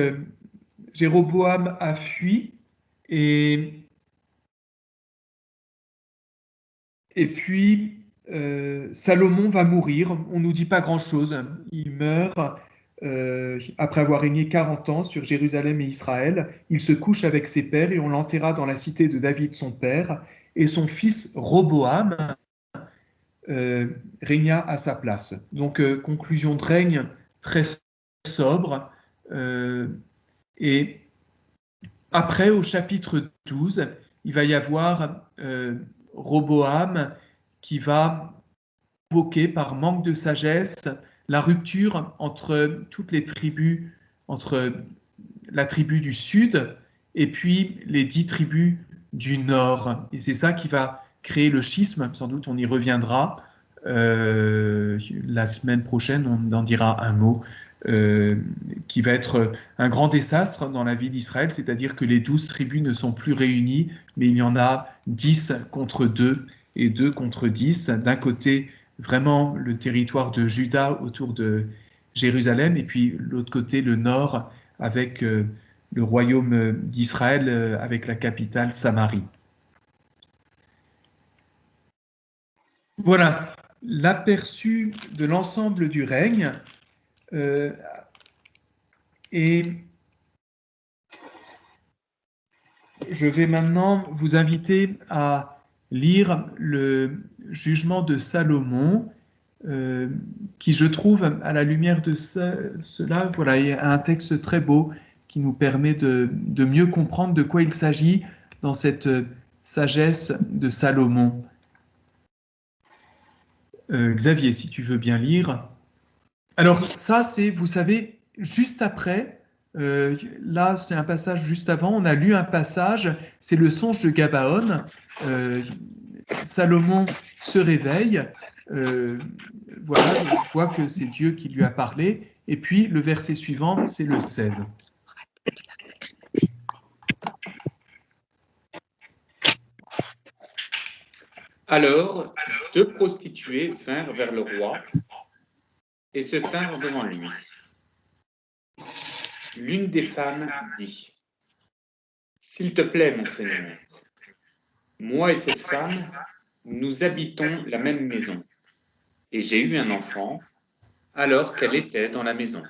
Jéroboam a fui et puis Salomon va mourir. On ne nous dit pas grand-chose. Il meurt après avoir régné 40 ans sur Jérusalem et Israël. Il se couche avec ses pères et on l'enterra dans la cité de David, son père. Et son fils Roboam régna à sa place. Donc, conclusion de règne très sobre. Et après, au chapitre 12, il va y avoir Roboam qui va provoquer par manque de sagesse la rupture entre toutes les tribus, entre la tribu du sud et puis les 10 tribus du nord. Et c'est ça qui va créer le schisme, sans doute on y reviendra. La semaine prochaine, on en dira un mot, qui va être un grand désastre dans la vie d'Israël, c'est-à-dire que les 12 tribus ne sont plus réunies, mais il y en a 10 contre 2 et 2 contre 10. D'un côté, vraiment le territoire de Juda autour de Jérusalem, et puis l'autre côté, le nord, avec le royaume d'Israël, avec la capitale Samarie. Voilà l'aperçu de l'ensemble du règne. Et je vais maintenant vous inviter à lire le jugement de Salomon, qui, je trouve, à la lumière de cela, voilà, est un texte très beau qui nous permet de mieux comprendre de quoi il s'agit dans cette sagesse de Salomon. Xavier, si tu veux bien lire. Alors ça, c'est, vous savez, juste après, là c'est un passage juste avant, on a lu un passage, c'est le songe de Gabaon. Salomon se réveille, voilà, il voit que c'est Dieu qui lui a parlé, et puis le verset suivant, c'est le 16.
Alors, 2 prostituées vinrent vers le roi et se tinrent devant lui. L'une des femmes dit : « S'il te plaît, mon Seigneur, moi et cette femme, nous habitons la même maison, et j'ai eu un enfant alors qu'elle était dans la maison. »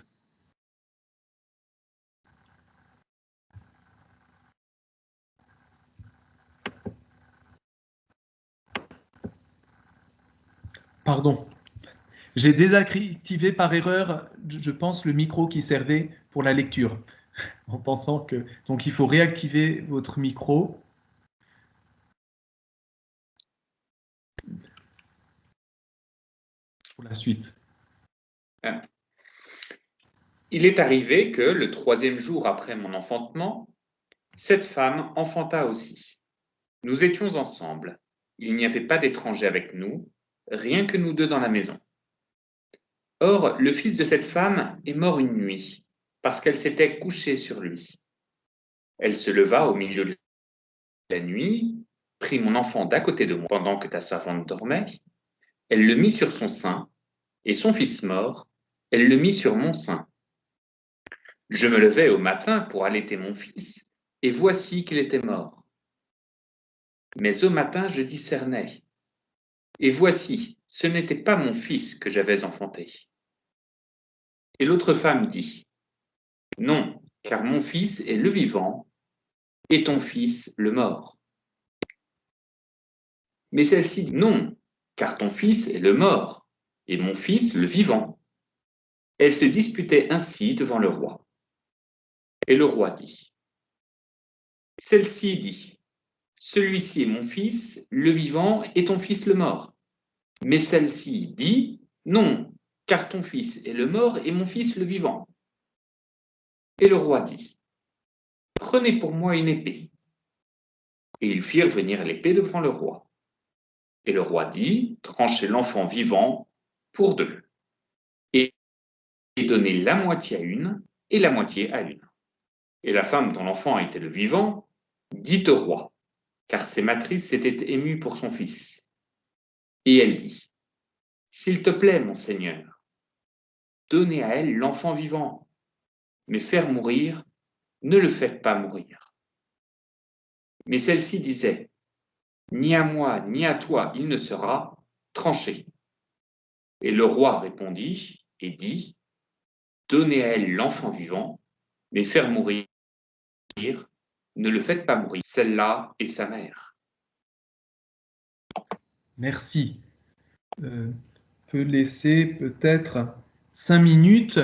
Pardon. J'ai désactivé par erreur, je pense, le micro qui servait pour la lecture, en pensant que... Donc il faut réactiver votre micro. Pour la suite.
Il est arrivé que, le 3e jour après mon enfantement, cette femme enfanta aussi. Nous étions ensemble. Il n'y avait pas d'étranger avec nous, rien que nous deux dans la maison. Or, le fils de cette femme est mort une nuit, parce qu'elle s'était couchée sur lui. Elle se leva au milieu de la nuit, prit mon enfant d'à côté de moi pendant que ta servante dormait, elle le mit sur son sein, et son fils mort, elle le mit sur mon sein. Je me levai au matin pour allaiter mon fils, et voici qu'il était mort. Mais au matin je discernai, et voici, ce n'était pas mon fils que j'avais enfanté. Et l'autre femme dit, non, car mon fils est le vivant, et ton fils le mort. Mais celle-ci dit, non, car ton fils est le mort, et mon fils le vivant. Elles se disputaient ainsi devant le roi. Et le roi dit, celle-ci dit, celui-ci est mon fils, le vivant, et ton fils le mort. Mais celle-ci dit, non, car ton fils est le mort, et mon fils le vivant. Et le roi dit, prenez pour moi une épée. Et ils firent venir l'épée devant le roi. Et le roi dit, tranchez l'enfant vivant pour deux, et donnez la moitié à une, et la moitié à une. Et la femme dont l'enfant était le vivant dit au roi, car ses matrices s'étaient émues pour son fils. Et elle dit, s'il te plaît, mon Seigneur, donnez à elle l'enfant vivant, mais faire mourir, ne le faites pas mourir. Mais celle-ci disait, ni à moi, ni à toi, il ne sera tranché. Et le roi répondit et dit, donnez à elle l'enfant vivant, mais faire mourir, ne le faites pas mourir. Celle-là est sa mère.
Merci. Peut laisser peut-être 5 minutes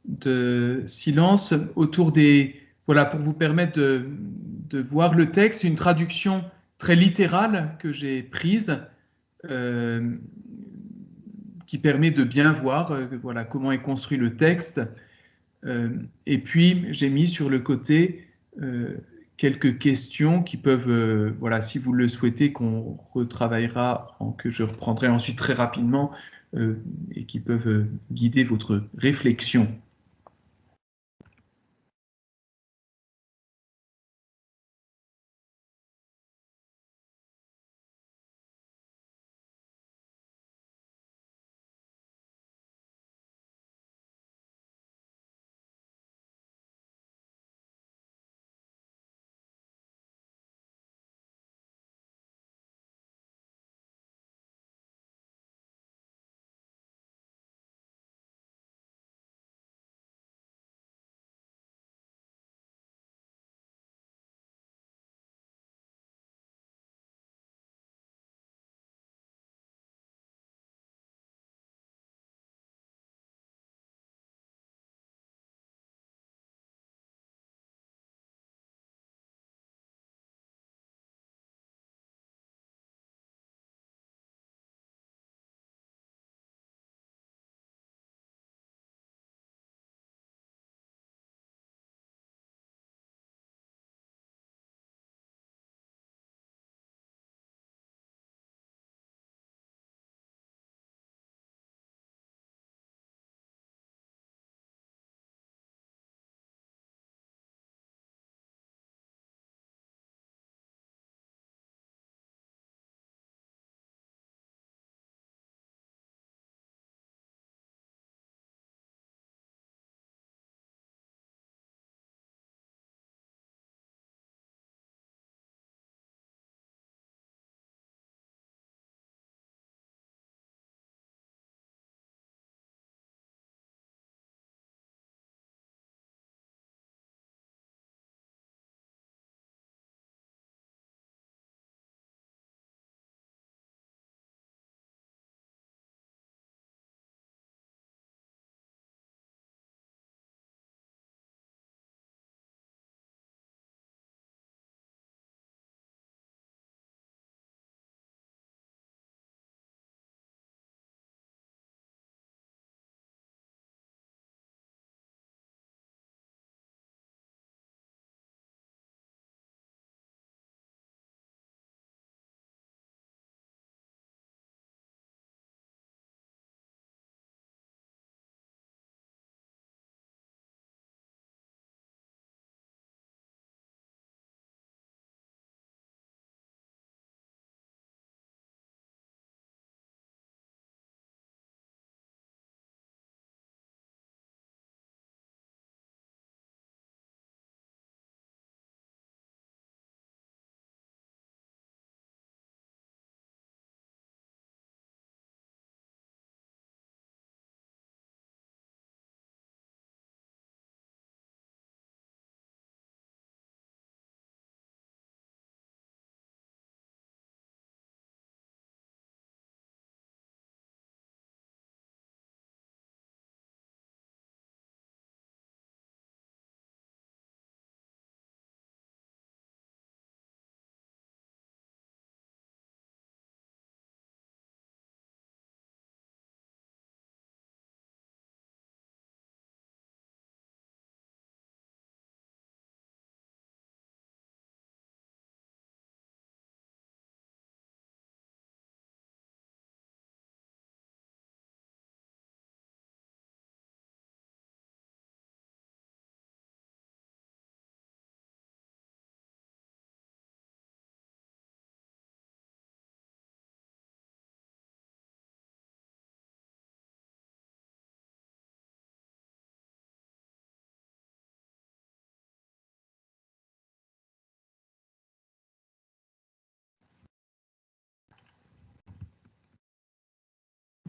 de silence autour des... Voilà, pour vous permettre de voir le texte, une traduction très littérale que j'ai prise, euh, qui permet de bien voir voilà, comment est construit le texte. Et puis, j'ai mis sur le côté quelques questions qui peuvent, voilà, si vous le souhaitez, qu'on retravaillera, que je reprendrai ensuite très rapidement, et qui peuvent guider votre réflexion.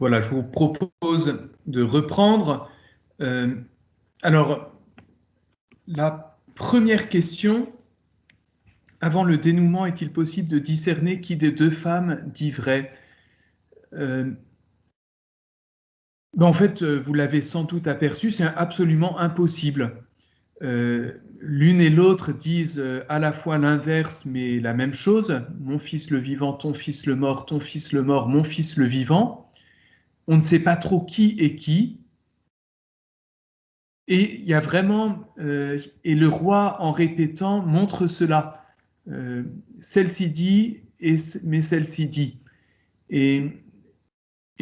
voilà, je vous propose de reprendre. Alors, la première question, avant le dénouement, est-il possible de discerner qui des deux femmes dit vrai? En fait, vous l'avez sans doute aperçu, c'est absolument impossible. L'une et l'autre disent à la fois l'inverse, mais la même chose. Mon fils le vivant, ton fils le mort, ton fils le mort, mon fils le vivant. On ne sait pas trop qui est qui. Et il y a vraiment, et le roi en répétant montre cela. Celle-ci dit, mais celle-ci dit. Et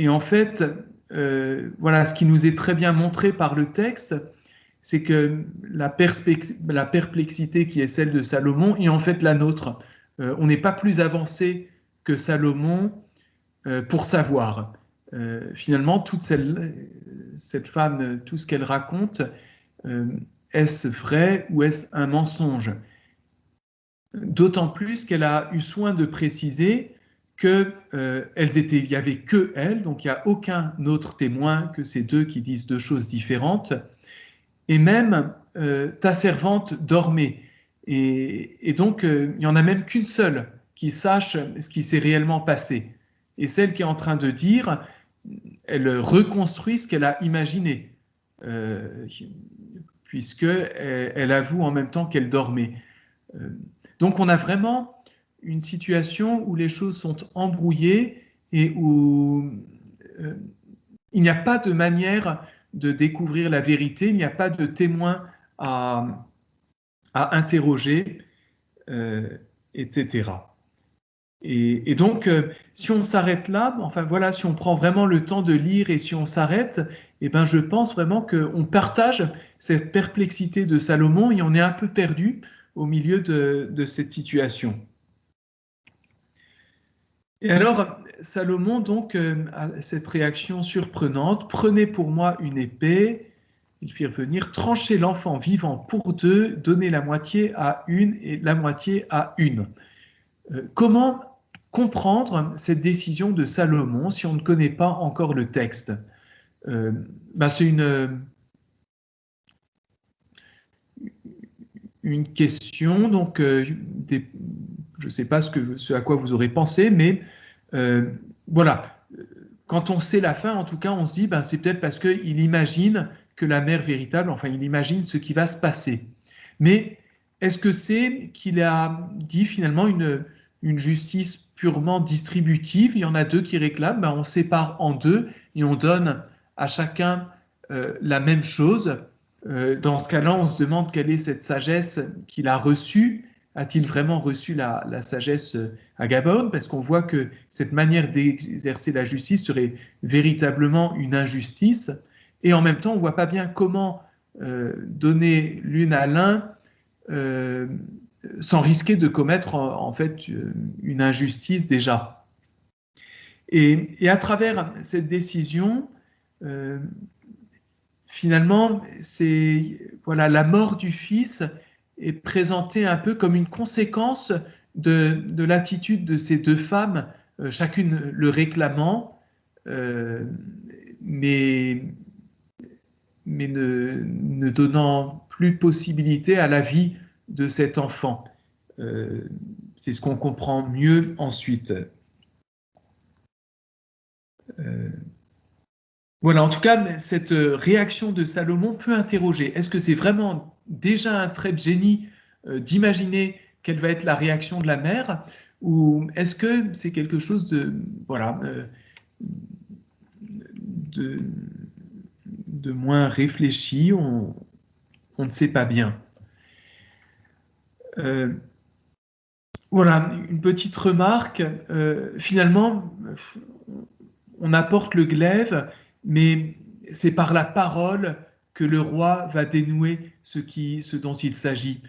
en fait, voilà, ce qui nous est très bien montré par le texte, c'est que la perplexité qui est celle de Salomon est en fait la nôtre. On n'est pas plus avancé que Salomon pour savoir. Finalement, toute cette femme, tout ce qu'elle raconte, est-ce vrai ou est-ce un mensonge? D'autant plus qu'elle a eu soin de préciser que il y avait que elle, donc il n'y a aucun autre témoin que ces deux qui disent deux choses différentes. Et même ta servante dormait. Et donc il n'y en a même qu'une seule qui sache ce qui s'est réellement passé. Et celle qui est en train de dire, elle reconstruit ce qu'elle a imaginé, puisqu'elle avoue en même temps qu'elle dormait. Donc on a vraiment une situation où les choses sont embrouillées et où il n'y a pas de manière de découvrir la vérité, il n'y a pas de témoin à interroger, etc. Et donc, si on s'arrête là, enfin voilà, si on prend vraiment le temps de lire et si on s'arrête, eh ben, je pense vraiment qu'on partage cette perplexité de Salomon et on est un peu perdu au milieu de cette situation. Et alors, Salomon donc a cette réaction surprenante. Prenez pour moi une épée. Ils firent venir, trancher l'enfant vivant pour deux, donner la moitié à une et la moitié à une. Comment comprendre cette décision de Salomon si on ne connaît pas encore le texte? C'est une question, donc je ne sais pas ce à quoi vous aurez pensé, mais voilà. Quand on sait la fin, en tout cas, on se dit, c'est peut-être parce qu'il imagine que la mère véritable, enfin, il imagine ce qui va se passer. Mais est-ce que c'est qu'il a dit finalement une justice purement distributive? Il y en a deux qui réclament, on sépare en deux et on donne à chacun la même chose. Dans ce cas-là, on se demande quelle est cette sagesse qu'il a reçue. A-t-il vraiment reçu la sagesse à Gabaon? Parce qu'on voit que cette manière d'exercer la justice serait véritablement une injustice. Et en même temps, on ne voit pas bien comment donner l'une à l'un sans risquer de commettre en fait une injustice déjà. Et à travers cette décision, finalement, voilà, la mort du fils est présentée un peu comme une conséquence de l'attitude de ces deux femmes, chacune le réclamant, mais ne donnant plus possibilité à la vie de cet enfant. C'est ce qu'on comprend mieux ensuite. Voilà, en tout cas, cette réaction de Salomon peut interroger. Est-ce que c'est vraiment déjà un trait de génie d'imaginer quelle va être la réaction de la mère, ou est-ce que c'est quelque chose de, voilà, de moins réfléchi, on ne sait pas bien. Voilà, une petite remarque. Finalement, on apporte le glaive, mais c'est par la parole que le roi va dénouer ce dont il s'agit.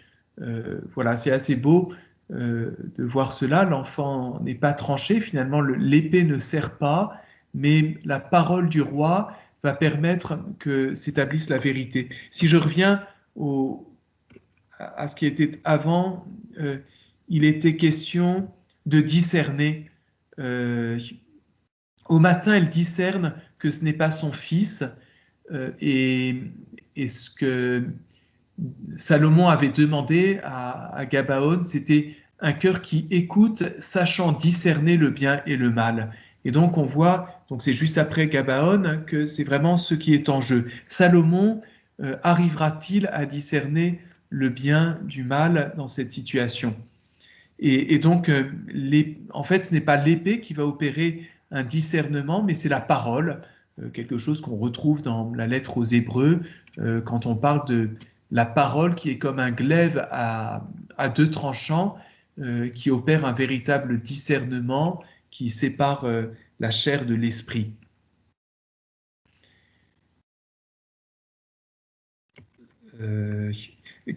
Voilà, c'est assez beau de voir cela. L'enfant n'est pas tranché, finalement, l'épée ne sert pas, mais la parole du roi va permettre que s'établisse la vérité. Si je reviens à ce qui était avant, il était question de discerner Au matin, elle discerne que ce n'est pas son fils et ce que Salomon avait demandé à Gabaon, c'était un cœur qui écoute, sachant discerner le bien et le mal. Et donc on voit, donc c'est juste après Gabaon, que c'est vraiment ce qui est en jeu. Salomon arrivera-t-il à discerner le bien du mal dans cette situation? Et donc, en fait, ce n'est pas l'épée qui va opérer un discernement, mais c'est la parole, quelque chose qu'on retrouve dans la lettre aux Hébreux, quand on parle de la parole qui est comme un glaive à deux tranchants, qui opère un véritable discernement, qui sépare la chair de l'esprit.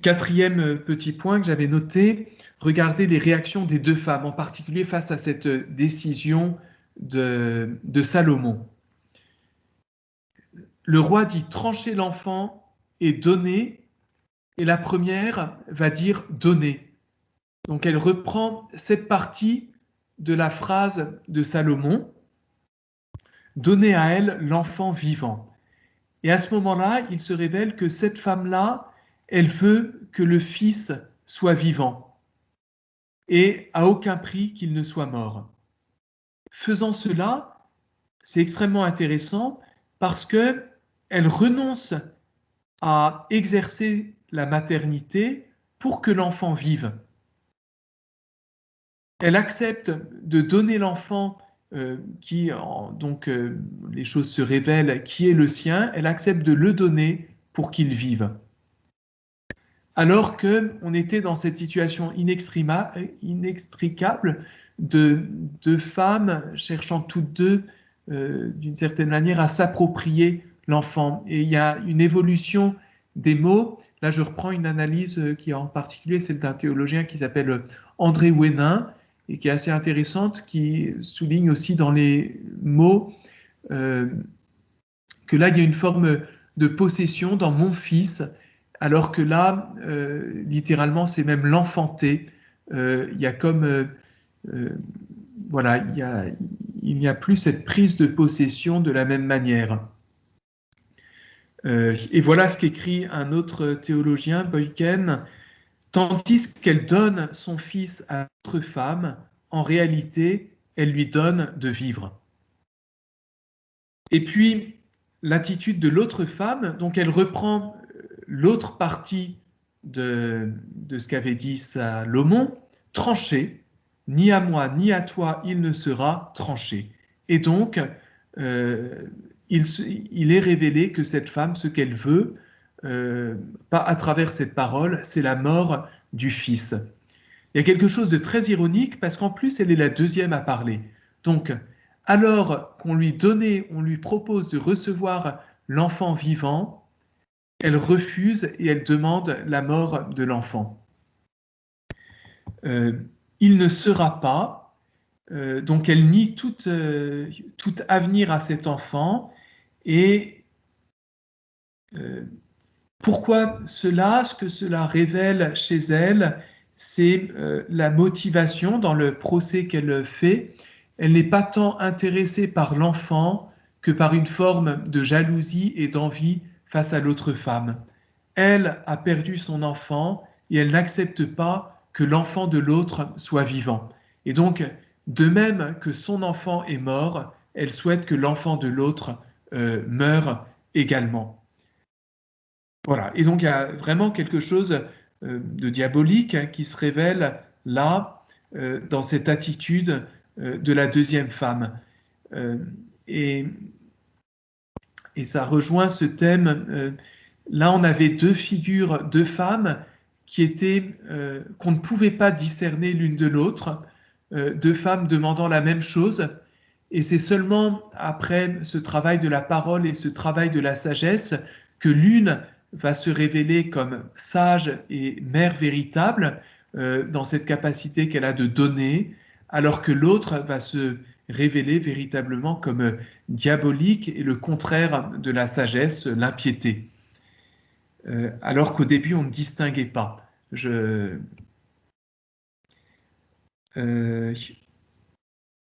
Quatrième petit point que j'avais noté, regardez les réactions des deux femmes, en particulier face à cette décision de Salomon. Le roi dit tranchez l'enfant et donnez, et la première va dire donnez. Donc elle reprend cette partie de la phrase de Salomon, donnez à elle l'enfant vivant. Et à ce moment-là, il se révèle que cette femme-là, elle veut que le fils soit vivant et à aucun prix qu'il ne soit mort. Faisant cela, c'est extrêmement intéressant parce que elle renonce à exercer la maternité pour que l'enfant vive. Elle accepte de donner l'enfant donc les choses se révèlent, qui est le sien, elle accepte de le donner pour qu'il vive. Alors qu'on était dans cette situation inextricable de femmes cherchant toutes deux, d'une certaine manière, à s'approprier l'enfant. Et il y a une évolution des mots. Là, je reprends une analyse qui est en particulier celle d'un théologien qui s'appelle André Ouénin, et qui est assez intéressante, qui souligne aussi dans les mots que là, il y a une forme de possession dans mon fils, alors que là, littéralement, c'est même l'enfanter. Il y a comme, voilà, il n'y a plus cette prise de possession de la même manière. Et voilà ce qu'écrit un autre théologien, Boyken, tandis qu'elle donne son fils à notre femme, en réalité, elle lui donne de vivre. Et puis, l'attitude de l'autre femme, donc elle reprend l'autre partie de ce qu'avait dit Salomon, tranché, ni à moi ni à toi il ne sera tranché. Et donc, il est révélé que cette femme, ce qu'elle veut, pas à travers cette parole, c'est la mort du fils. Il y a quelque chose de très ironique parce qu'en plus, elle est la deuxième à parler. Donc, alors qu'on lui donnait, on lui propose de recevoir l'enfant vivant, elle refuse et elle demande la mort de l'enfant. Il ne sera pas, donc elle nie tout avenir à cet enfant. Et pourquoi cela? Ce que cela révèle chez elle, c'est la motivation dans le procès qu'elle fait. Elle n'est pas tant intéressée par l'enfant que par une forme de jalousie et d'envie face à l'autre femme. Elle a perdu son enfant et elle n'accepte pas que l'enfant de l'autre soit vivant. Et donc, de même que son enfant est mort, elle souhaite que l'enfant de l'autre meure également. Voilà. Et donc, il y a vraiment quelque chose de diabolique qui se révèle là, dans cette attitude de la deuxième femme. Et ça rejoint ce thème. Là, on avait deux figures, deux femmes qu'on ne pouvait pas discerner l'une de l'autre, deux femmes demandant la même chose. Et c'est seulement après ce travail de la parole et ce travail de la sagesse que l'une va se révéler comme sage et mère véritable dans cette capacité qu'elle a de donner, alors que l'autre va se révéler véritablement comme diabolique et le contraire de la sagesse, l'impiété. Alors qu'au début, on ne distinguait pas.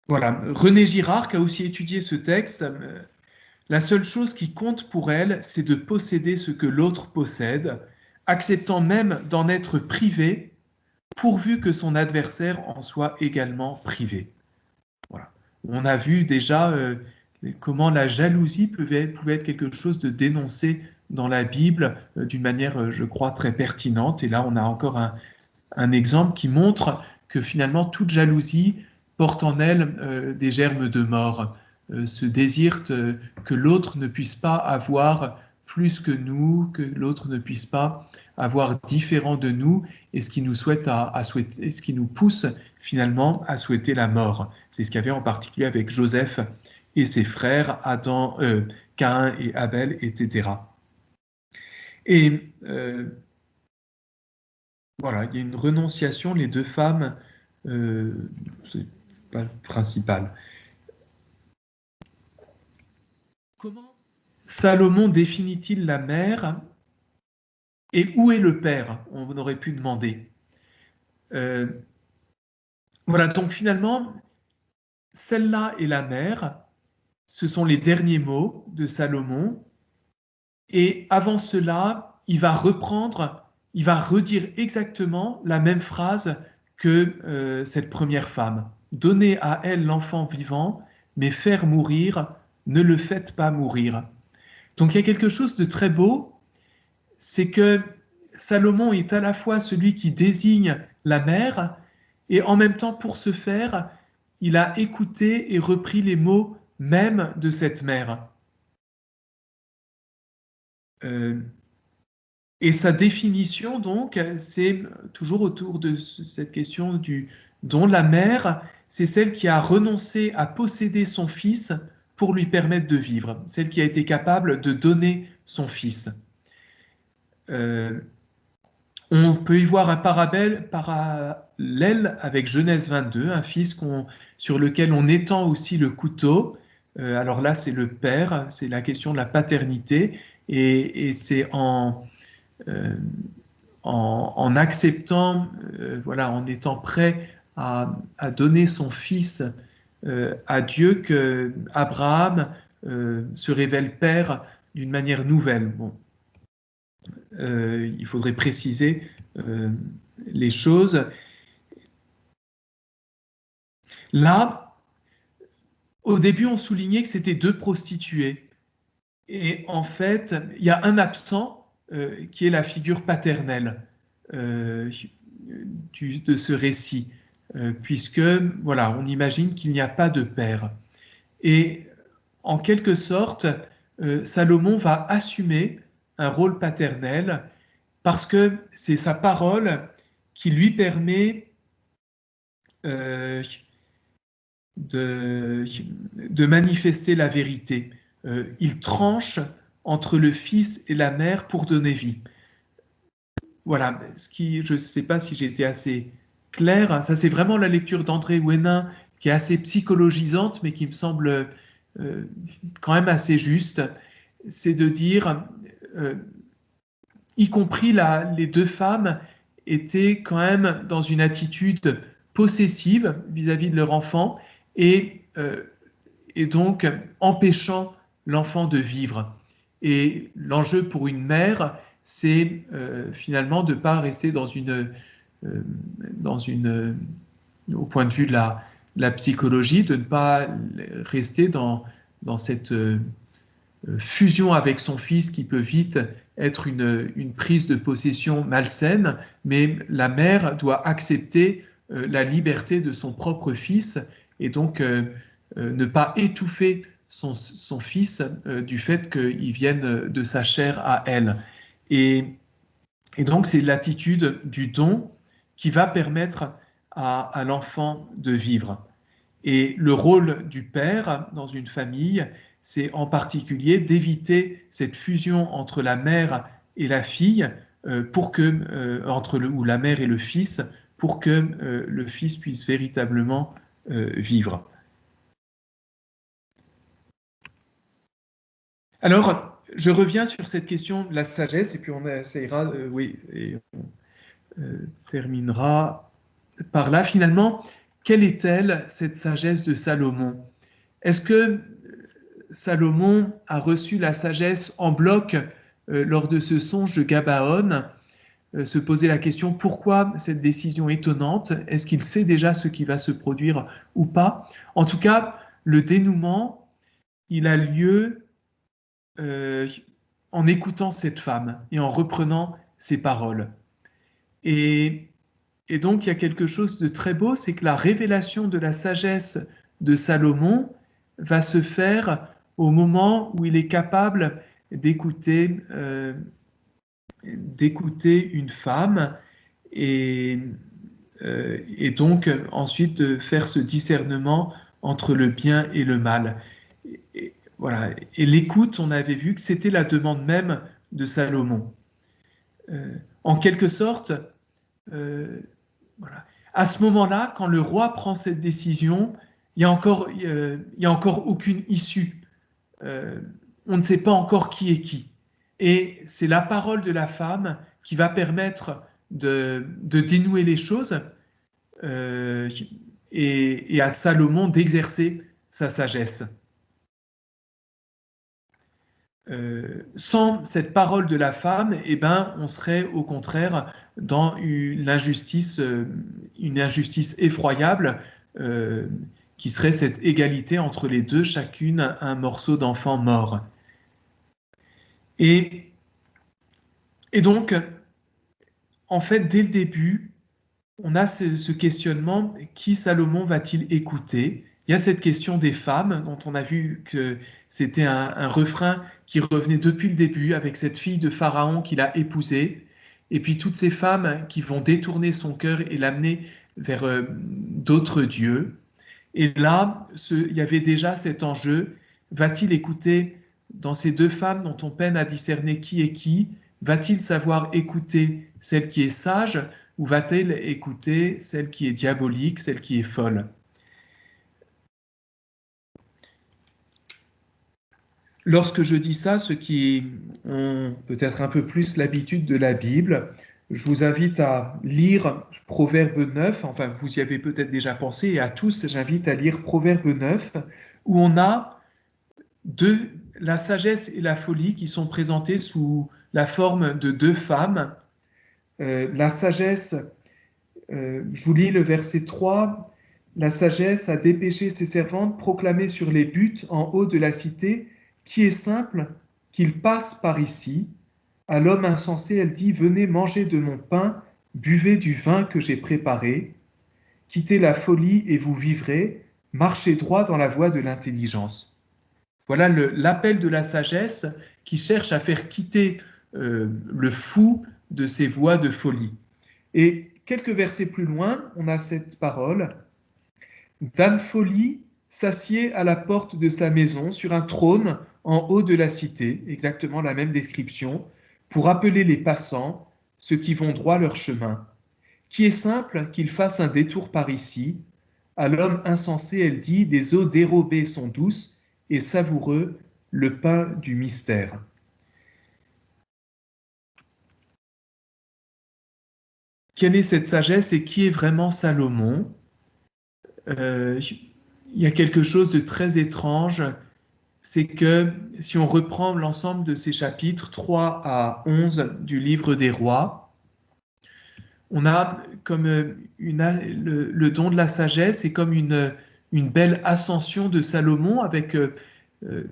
Voilà, René Girard, qui a aussi étudié ce texte, la seule chose qui compte pour elle, c'est de posséder ce que l'autre possède, acceptant même d'en être privé, pourvu que son adversaire en soit également privé. Voilà. On a vu déjà comment la jalousie pouvait être quelque chose de dénoncé dans la Bible d'une manière, je crois, très pertinente. Et là, on a encore un exemple qui montre que finalement, toute jalousie porte en elle des germes de mort, ce désir que l'autre ne puisse pas avoir plus que nous, que l'autre ne puisse pas avoir différent de nous, et ce qui nous souhaiter, ce qui nous pousse finalement à souhaiter la mort. C'est ce qu'il y avait en particulier avec Joseph et ses frères, Caïn et Abel, etc. Et voilà, il y a une renonciation, les deux femmes, c'est pas le principal. Comment Salomon définit-il la mère et où est le père? On aurait pu demander. Voilà, donc finalement, celle-là et la mère, ce sont les derniers mots de Salomon. Et avant cela, il va redire exactement la même phrase que cette première femme. Donnez à elle l'enfant vivant, mais faire mourir, ne le faites pas mourir. Donc il y a quelque chose de très beau, c'est que Salomon est à la fois celui qui désigne la mère, et en même temps, pour ce faire, il a écouté et repris les mots même de cette mère. Et sa définition, donc, c'est toujours autour de cette question dont la mère, c'est celle qui a renoncé à posséder son fils pour lui permettre de vivre, celle qui a été capable de donner son fils. On peut y voir un parallèle avec Genèse 22, un fils sur lequel on étend aussi le couteau. Alors là, c'est le père, c'est la question de la paternité, et c'est en acceptant, voilà, en étant prêt à donner son fils à Dieu, que Abraham se révèle père d'une manière nouvelle. Bon, il faudrait préciser les choses. Là, au début, on soulignait que c'était deux prostituées. Et en fait, il y a un absent qui est la figure paternelle de ce récit, puisque, voilà, on imagine qu'il n'y a pas de père. Et en quelque sorte, Salomon va assumer un rôle paternel parce que c'est sa parole qui lui permet de manifester la vérité. Il tranche entre le fils et la mère pour donner vie. Voilà, je ne sais pas si j'ai été assez clair. Ça, c'est vraiment la lecture d'André Ouénin qui est assez psychologisante, mais qui me semble quand même assez juste. C'est de dire, y compris les deux femmes étaient quand même dans une attitude possessive vis-à-vis de leur enfant et donc empêchant l'enfant de vivre. Et l'enjeu pour une mère, c'est finalement de ne pas rester au point de vue de la psychologie, de ne pas rester dans cette fusion avec son fils qui peut vite être une prise de possession malsaine, mais la mère doit accepter la liberté de son propre fils et donc ne pas étouffer son fils du fait qu'il vienne de sa chair à elle. Et donc c'est l'attitude du don qui va permettre à l'enfant de vivre. Et le rôle du père dans une famille, c'est en particulier d'éviter cette fusion entre la mère et la fille, ou la mère et le fils, pour que le fils puisse véritablement vivre. Alors, je reviens sur cette question de la sagesse, et puis on essayera, oui, et on terminera par là. Finalement, quelle est-elle, cette sagesse de Salomon? Est-ce que Salomon a reçu la sagesse en bloc lors de ce songe de Gabaon? Se poser la question pourquoi cette décision étonnante? Est-ce qu'il sait déjà ce qui va se produire ou pas? En tout cas, le dénouement, il a lieu en écoutant cette femme et en reprenant ses paroles. Et donc, il y a quelque chose de très beau, c'est que la révélation de la sagesse de Salomon va se faire au moment où il est capable d'écouter une femme et donc ensuite de faire ce discernement entre le bien et le mal. Voilà. Et l'écoute, on avait vu que c'était la demande même de Salomon. En quelque sorte, voilà. À ce moment-là, quand le roi prend cette décision, il n'y a encore aucune issue. On ne sait pas encore qui est qui. Et c'est la parole de la femme qui va permettre de dénouer les choses et à Salomon d'exercer sa sagesse. Sans cette parole de la femme, eh ben, on serait au contraire dans une injustice effroyable qui serait cette égalité entre les deux, chacune un morceau d'enfant mort. Et donc, en fait, dès le début, on a ce questionnement, qui Salomon va-t-il écouter? Il y a cette question des femmes, dont on a vu que c'était un refrain qui revenait depuis le début, avec cette fille de Pharaon qu'il a épousée, et puis toutes ces femmes qui vont détourner son cœur et l'amener vers d'autres dieux. Et là, il y avait déjà cet enjeu, va-t-il écouter dans ces deux femmes dont on peine à discerner qui est qui? Va-t-il savoir écouter celle qui est sage ou va-t-il écouter celle qui est diabolique, celle qui est folle? Lorsque je dis ça, ceux qui ont peut-être un peu plus l'habitude de la Bible, je vous invite à lire Proverbe 9, enfin vous y avez peut-être déjà pensé, et à tous j'invite à lire Proverbe 9, où on a la sagesse et la folie qui sont présentées sous la forme de deux femmes. La sagesse, je vous lis le verset 3, la sagesse a dépêché ses servantes, proclamé sur les buttes en haut de la cité, qui est simple, qu'il passe par ici. À l'homme insensé, elle dit, venez manger de mon pain, buvez du vin que j'ai préparé, quittez la folie et vous vivrez, marchez droit dans la voie de l'intelligence. Voilà l'appel de la sagesse qui cherche à faire quitter le fou de ses voies de folie. Et quelques versets plus loin, on a cette parole. Dame folie s'assied à la porte de sa maison sur un trône en haut de la cité, exactement la même description, pour appeler les passants, ceux qui vont droit leur chemin. Qui est simple qu'il fasse un détour par ici. À l'homme insensé, elle dit, les eaux dérobées sont douces et savoureux, le pain du mystère. Quelle est cette sagesse et qui est vraiment Salomon? Il y a quelque chose de très étrange, c'est que si on reprend l'ensemble de ces chapitres 3 à 11 du livre des rois, on a comme le don de la sagesse et comme une belle ascension de Salomon avec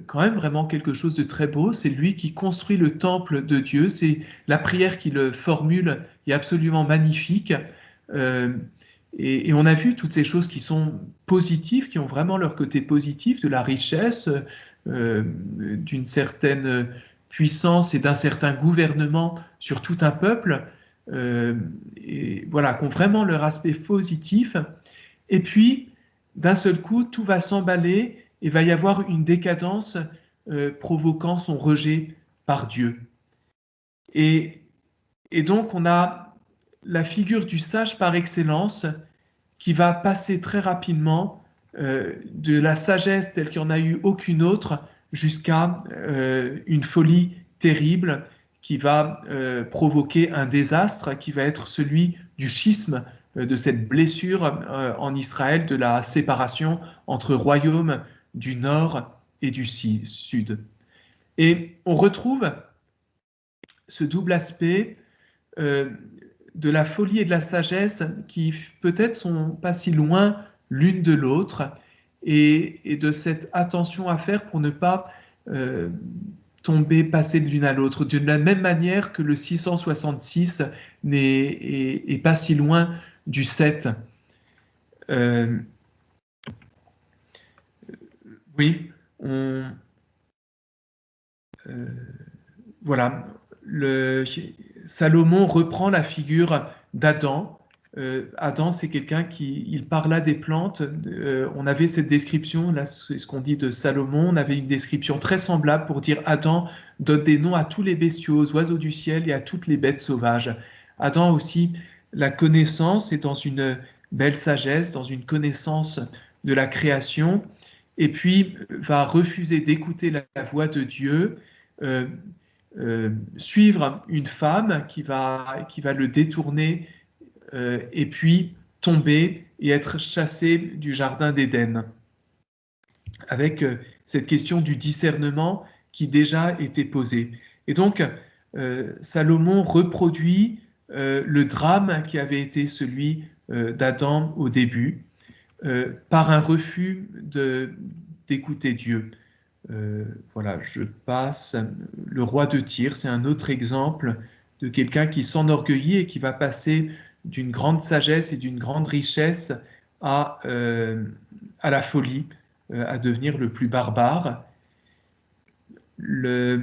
quand même vraiment quelque chose de très beau. C'est lui qui construit le temple de Dieu. C'est la prière qu'il formule est absolument magnifique. Et on a vu toutes ces choses qui sont positives, qui ont vraiment leur côté positif, de la richesse, d'une certaine puissance et d'un certain gouvernement sur tout un peuple. Et voilà, qui ont vraiment leur aspect positif. Et puis, d'un seul coup, tout va s'emballer et va y avoir une décadence provoquant son rejet par Dieu. Et donc, on a la figure du sage par excellence qui va passer très rapidement de la sagesse telle qu'il n'y en a eu aucune autre jusqu'à une folie terrible qui va provoquer un désastre qui va être celui du schisme de cette blessure en Israël, de la séparation entre royaume du nord et du sud. Et on retrouve ce double aspect de la folie et de la sagesse qui peut-être sont pas si loin l'une de l'autre, et de cette attention à faire pour ne pas passer de l'une à l'autre, de la même manière que le 666 n'est pas si loin du 7. Oui, voilà, Salomon reprend la figure d'Adam. Adam, c'est quelqu'un il parla des plantes. On avait cette description, là, c'est ce qu'on dit de Salomon. On avait une description très semblable pour dire Adam donne des noms à tous les bestiaux, aux oiseaux du ciel et à toutes les bêtes sauvages. Adam aussi, la connaissance est dans une belle sagesse, dans une connaissance de la création, et puis va refuser d'écouter la voix de Dieu. Suivre une femme qui va le détourner et puis tomber et être chassé du jardin d'Éden. Avec cette question du discernement qui déjà était posée. Et donc, Salomon reproduit le drame qui avait été celui d'Adam au début, par un refus d'écouter Dieu. Voilà, je passe. Le roi de Tyr, c'est un autre exemple de quelqu'un qui s'enorgueillit et qui va passer d'une grande sagesse et d'une grande richesse à la folie, à devenir le plus barbare. Et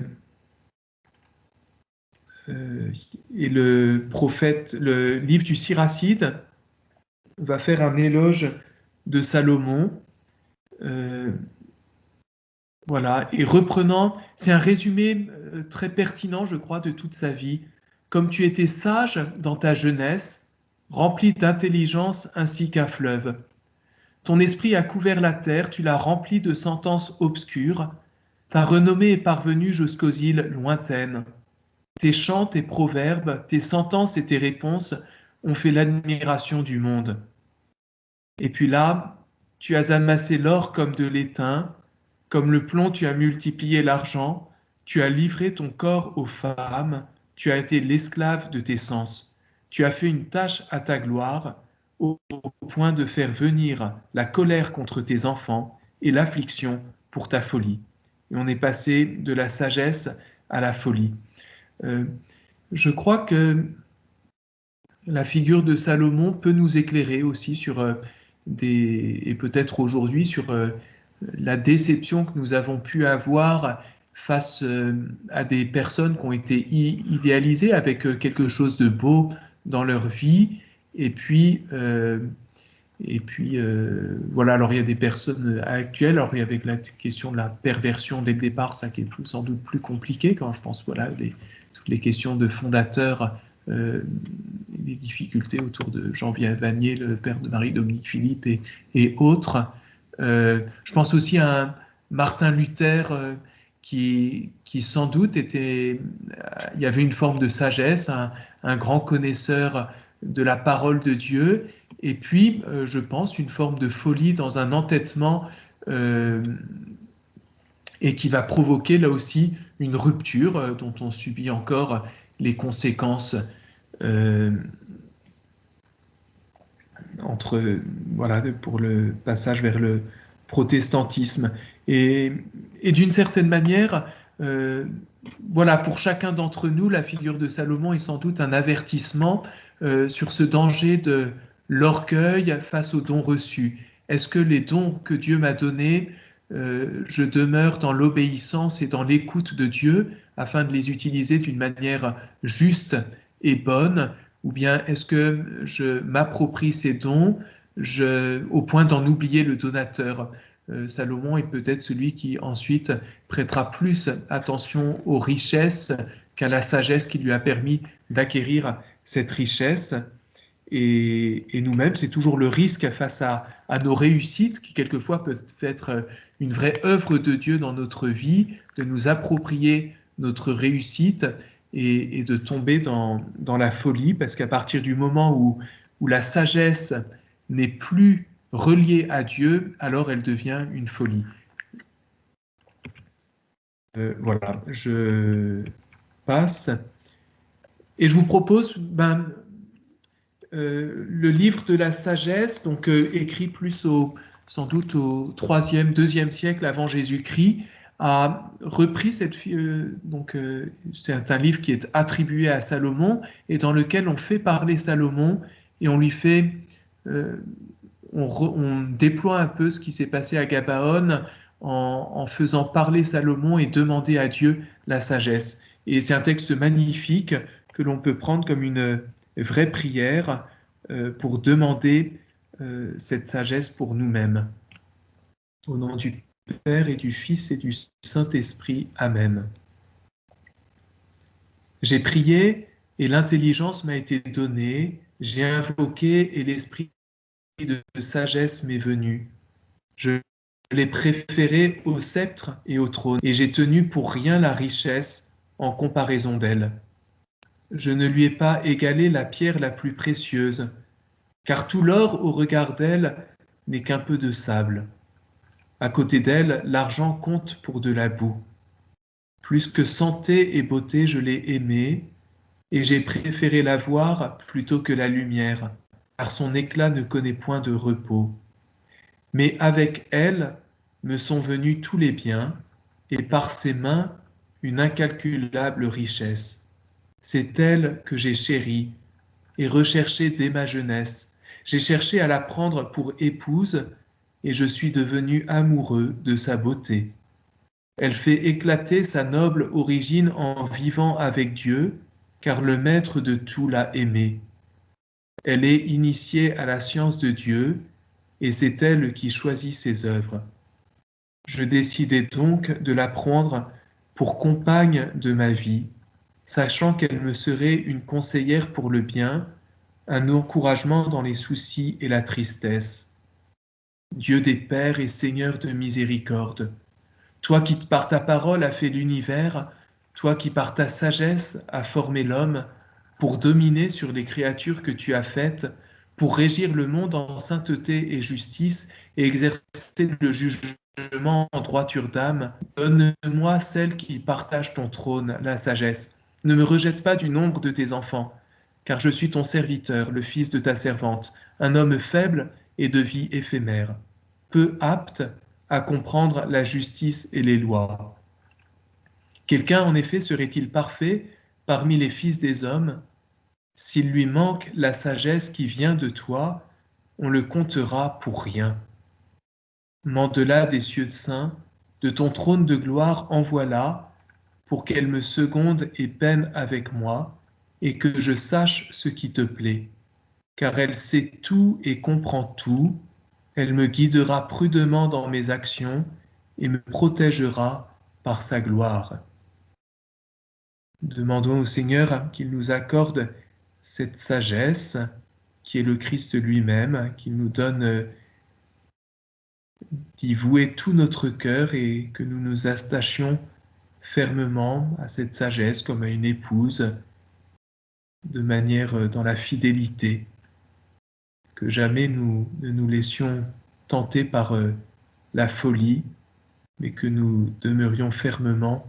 le prophète, le livre du Siracide va faire un éloge de Salomon. Voilà, et reprenant, c'est un résumé très pertinent, je crois, de toute sa vie. Comme tu étais sage dans ta jeunesse, rempli d'intelligence ainsi qu'un fleuve. Ton esprit a couvert la terre, tu l'as rempli de sentences obscures. Ta renommée est parvenue jusqu'aux îles lointaines. Tes chants, tes proverbes, tes sentences et tes réponses ont fait l'admiration du monde. Et puis là, tu as amassé l'or comme de l'étain, comme le plomb, tu as multiplié l'argent, tu as livré ton corps aux femmes, tu as été l'esclave de tes sens. Tu as fait une tâche à ta gloire, au point de faire venir la colère contre tes enfants et l'affliction pour ta folie. Et on est passé de la sagesse à la folie. Je crois que la figure de Salomon peut nous éclairer aussi sur et peut-être aujourd'hui sur la déception que nous avons pu avoir face à des personnes qui ont été idéalisées avec quelque chose de beau dans leur vie. Et puis voilà, alors il y a des personnes actuelles, alors il y avait la question de la perversion dès le départ, ça qui est sans doute plus compliqué quand je pense, voilà, toutes les questions de fondateurs, les difficultés autour de Jean Vanier, le père de Marie-Dominique Philippe et autres. Je pense aussi à un Martin Luther qui sans doute il y avait une forme de sagesse, un grand connaisseur de la parole de Dieu, et puis je pense une forme de folie dans un entêtement et qui va provoquer là aussi une rupture dont on subit encore les conséquences pour le passage vers le protestantisme. Et d'une certaine manière, voilà, pour chacun d'entre nous, la figure de Salomon est sans doute un avertissement sur ce danger de l'orgueil face aux dons reçus. Est-ce que les dons que Dieu m'a donnés, je demeure dans l'obéissance et dans l'écoute de Dieu afin de les utiliser d'une manière juste et bonne, ou bien est-ce que je m'approprie ces dons au point d'en oublier le donateur? Salomon est peut-être celui qui ensuite prêtera plus attention aux richesses qu'à la sagesse qui lui a permis d'acquérir cette richesse. Et nous-mêmes, c'est toujours le risque face à nos réussites, qui quelquefois peuvent être une vraie œuvre de Dieu dans notre vie, de nous approprier notre réussite et de tomber dans la folie, parce qu'à partir du moment où où la sagesse n'est plus reliée à Dieu, alors elle devient une folie. Voilà, je passe. Et je vous propose le livre de la sagesse, donc écrit plus sans doute au 3e, 2e siècle avant Jésus-Christ, a repris c'est un livre qui est attribué à Salomon et dans lequel on fait parler Salomon et on lui fait, on déploie un peu ce qui s'est passé à Gabaon en faisant parler Salomon et demander à Dieu la sagesse. Et c'est un texte magnifique que l'on peut prendre comme une vraie prière pour demander cette sagesse pour nous-mêmes. Au nom du Père et du Fils et du Saint-Esprit. Amen. J'ai prié et l'intelligence m'a été donnée. J'ai invoqué et l'esprit de sagesse m'est venu. Je l'ai préféré au sceptre et au trône, et j'ai tenu pour rien la richesse en comparaison d'elle. Je ne lui ai pas égalé la pierre la plus précieuse, car tout l'or au regard d'elle n'est qu'un peu de sable. À côté d'elle, l'argent compte pour de la boue. Plus que santé et beauté, je l'ai aimée, et j'ai préféré la voir plutôt que la lumière, car son éclat ne connaît point de repos. Mais avec elle me sont venus tous les biens, et par ses mains une incalculable richesse. C'est elle que j'ai chérie et recherchée dès ma jeunesse. J'ai cherché à la prendre pour épouse, et je suis devenu amoureux de sa beauté. Elle fait éclater sa noble origine en vivant avec Dieu, car le Maître de tout l'a aimée. Elle est initiée à la science de Dieu, et c'est elle qui choisit ses œuvres. Je décidai donc de la prendre pour compagne de ma vie, sachant qu'elle me serait une conseillère pour le bien, un encouragement dans les soucis et la tristesse. Dieu des pères et Seigneur de miséricorde, toi qui par ta parole as fait l'univers, toi qui par ta sagesse as formé l'homme, pour dominer sur les créatures que tu as faites, pour régir le monde en sainteté et justice et exercer le jugement en droiture d'âme, donne-moi celle qui partage ton trône, la sagesse. Ne me rejette pas du nombre de tes enfants, car je suis ton serviteur, le fils de ta servante, un homme faible et de vie éphémère, peu apte à comprendre la justice et les lois. Quelqu'un, en effet, serait-il parfait parmi les fils des hommes? S'il lui manque la sagesse qui vient de toi, on le comptera pour rien. Mandela des cieux saints, de ton trône de gloire envoie-la, pour qu'elle me seconde et peine avec moi, et que je sache ce qui te plaît. Car elle sait tout et comprend tout, elle me guidera prudemment dans mes actions et me protégera par sa gloire. Demandons au Seigneur qu'il nous accorde cette sagesse qui est le Christ lui-même, qu'il nous donne d'y vouer tout notre cœur et que nous nous attachions fermement à cette sagesse comme à une épouse, de manière dans la fidélité, que jamais nous ne nous laissions tenter par la folie, mais que nous demeurions fermement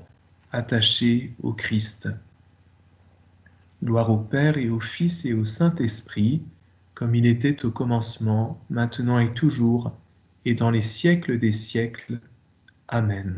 attachés au Christ. Gloire au Père et au Fils et au Saint-Esprit, comme il était au commencement, maintenant et toujours, et dans les siècles des siècles. Amen.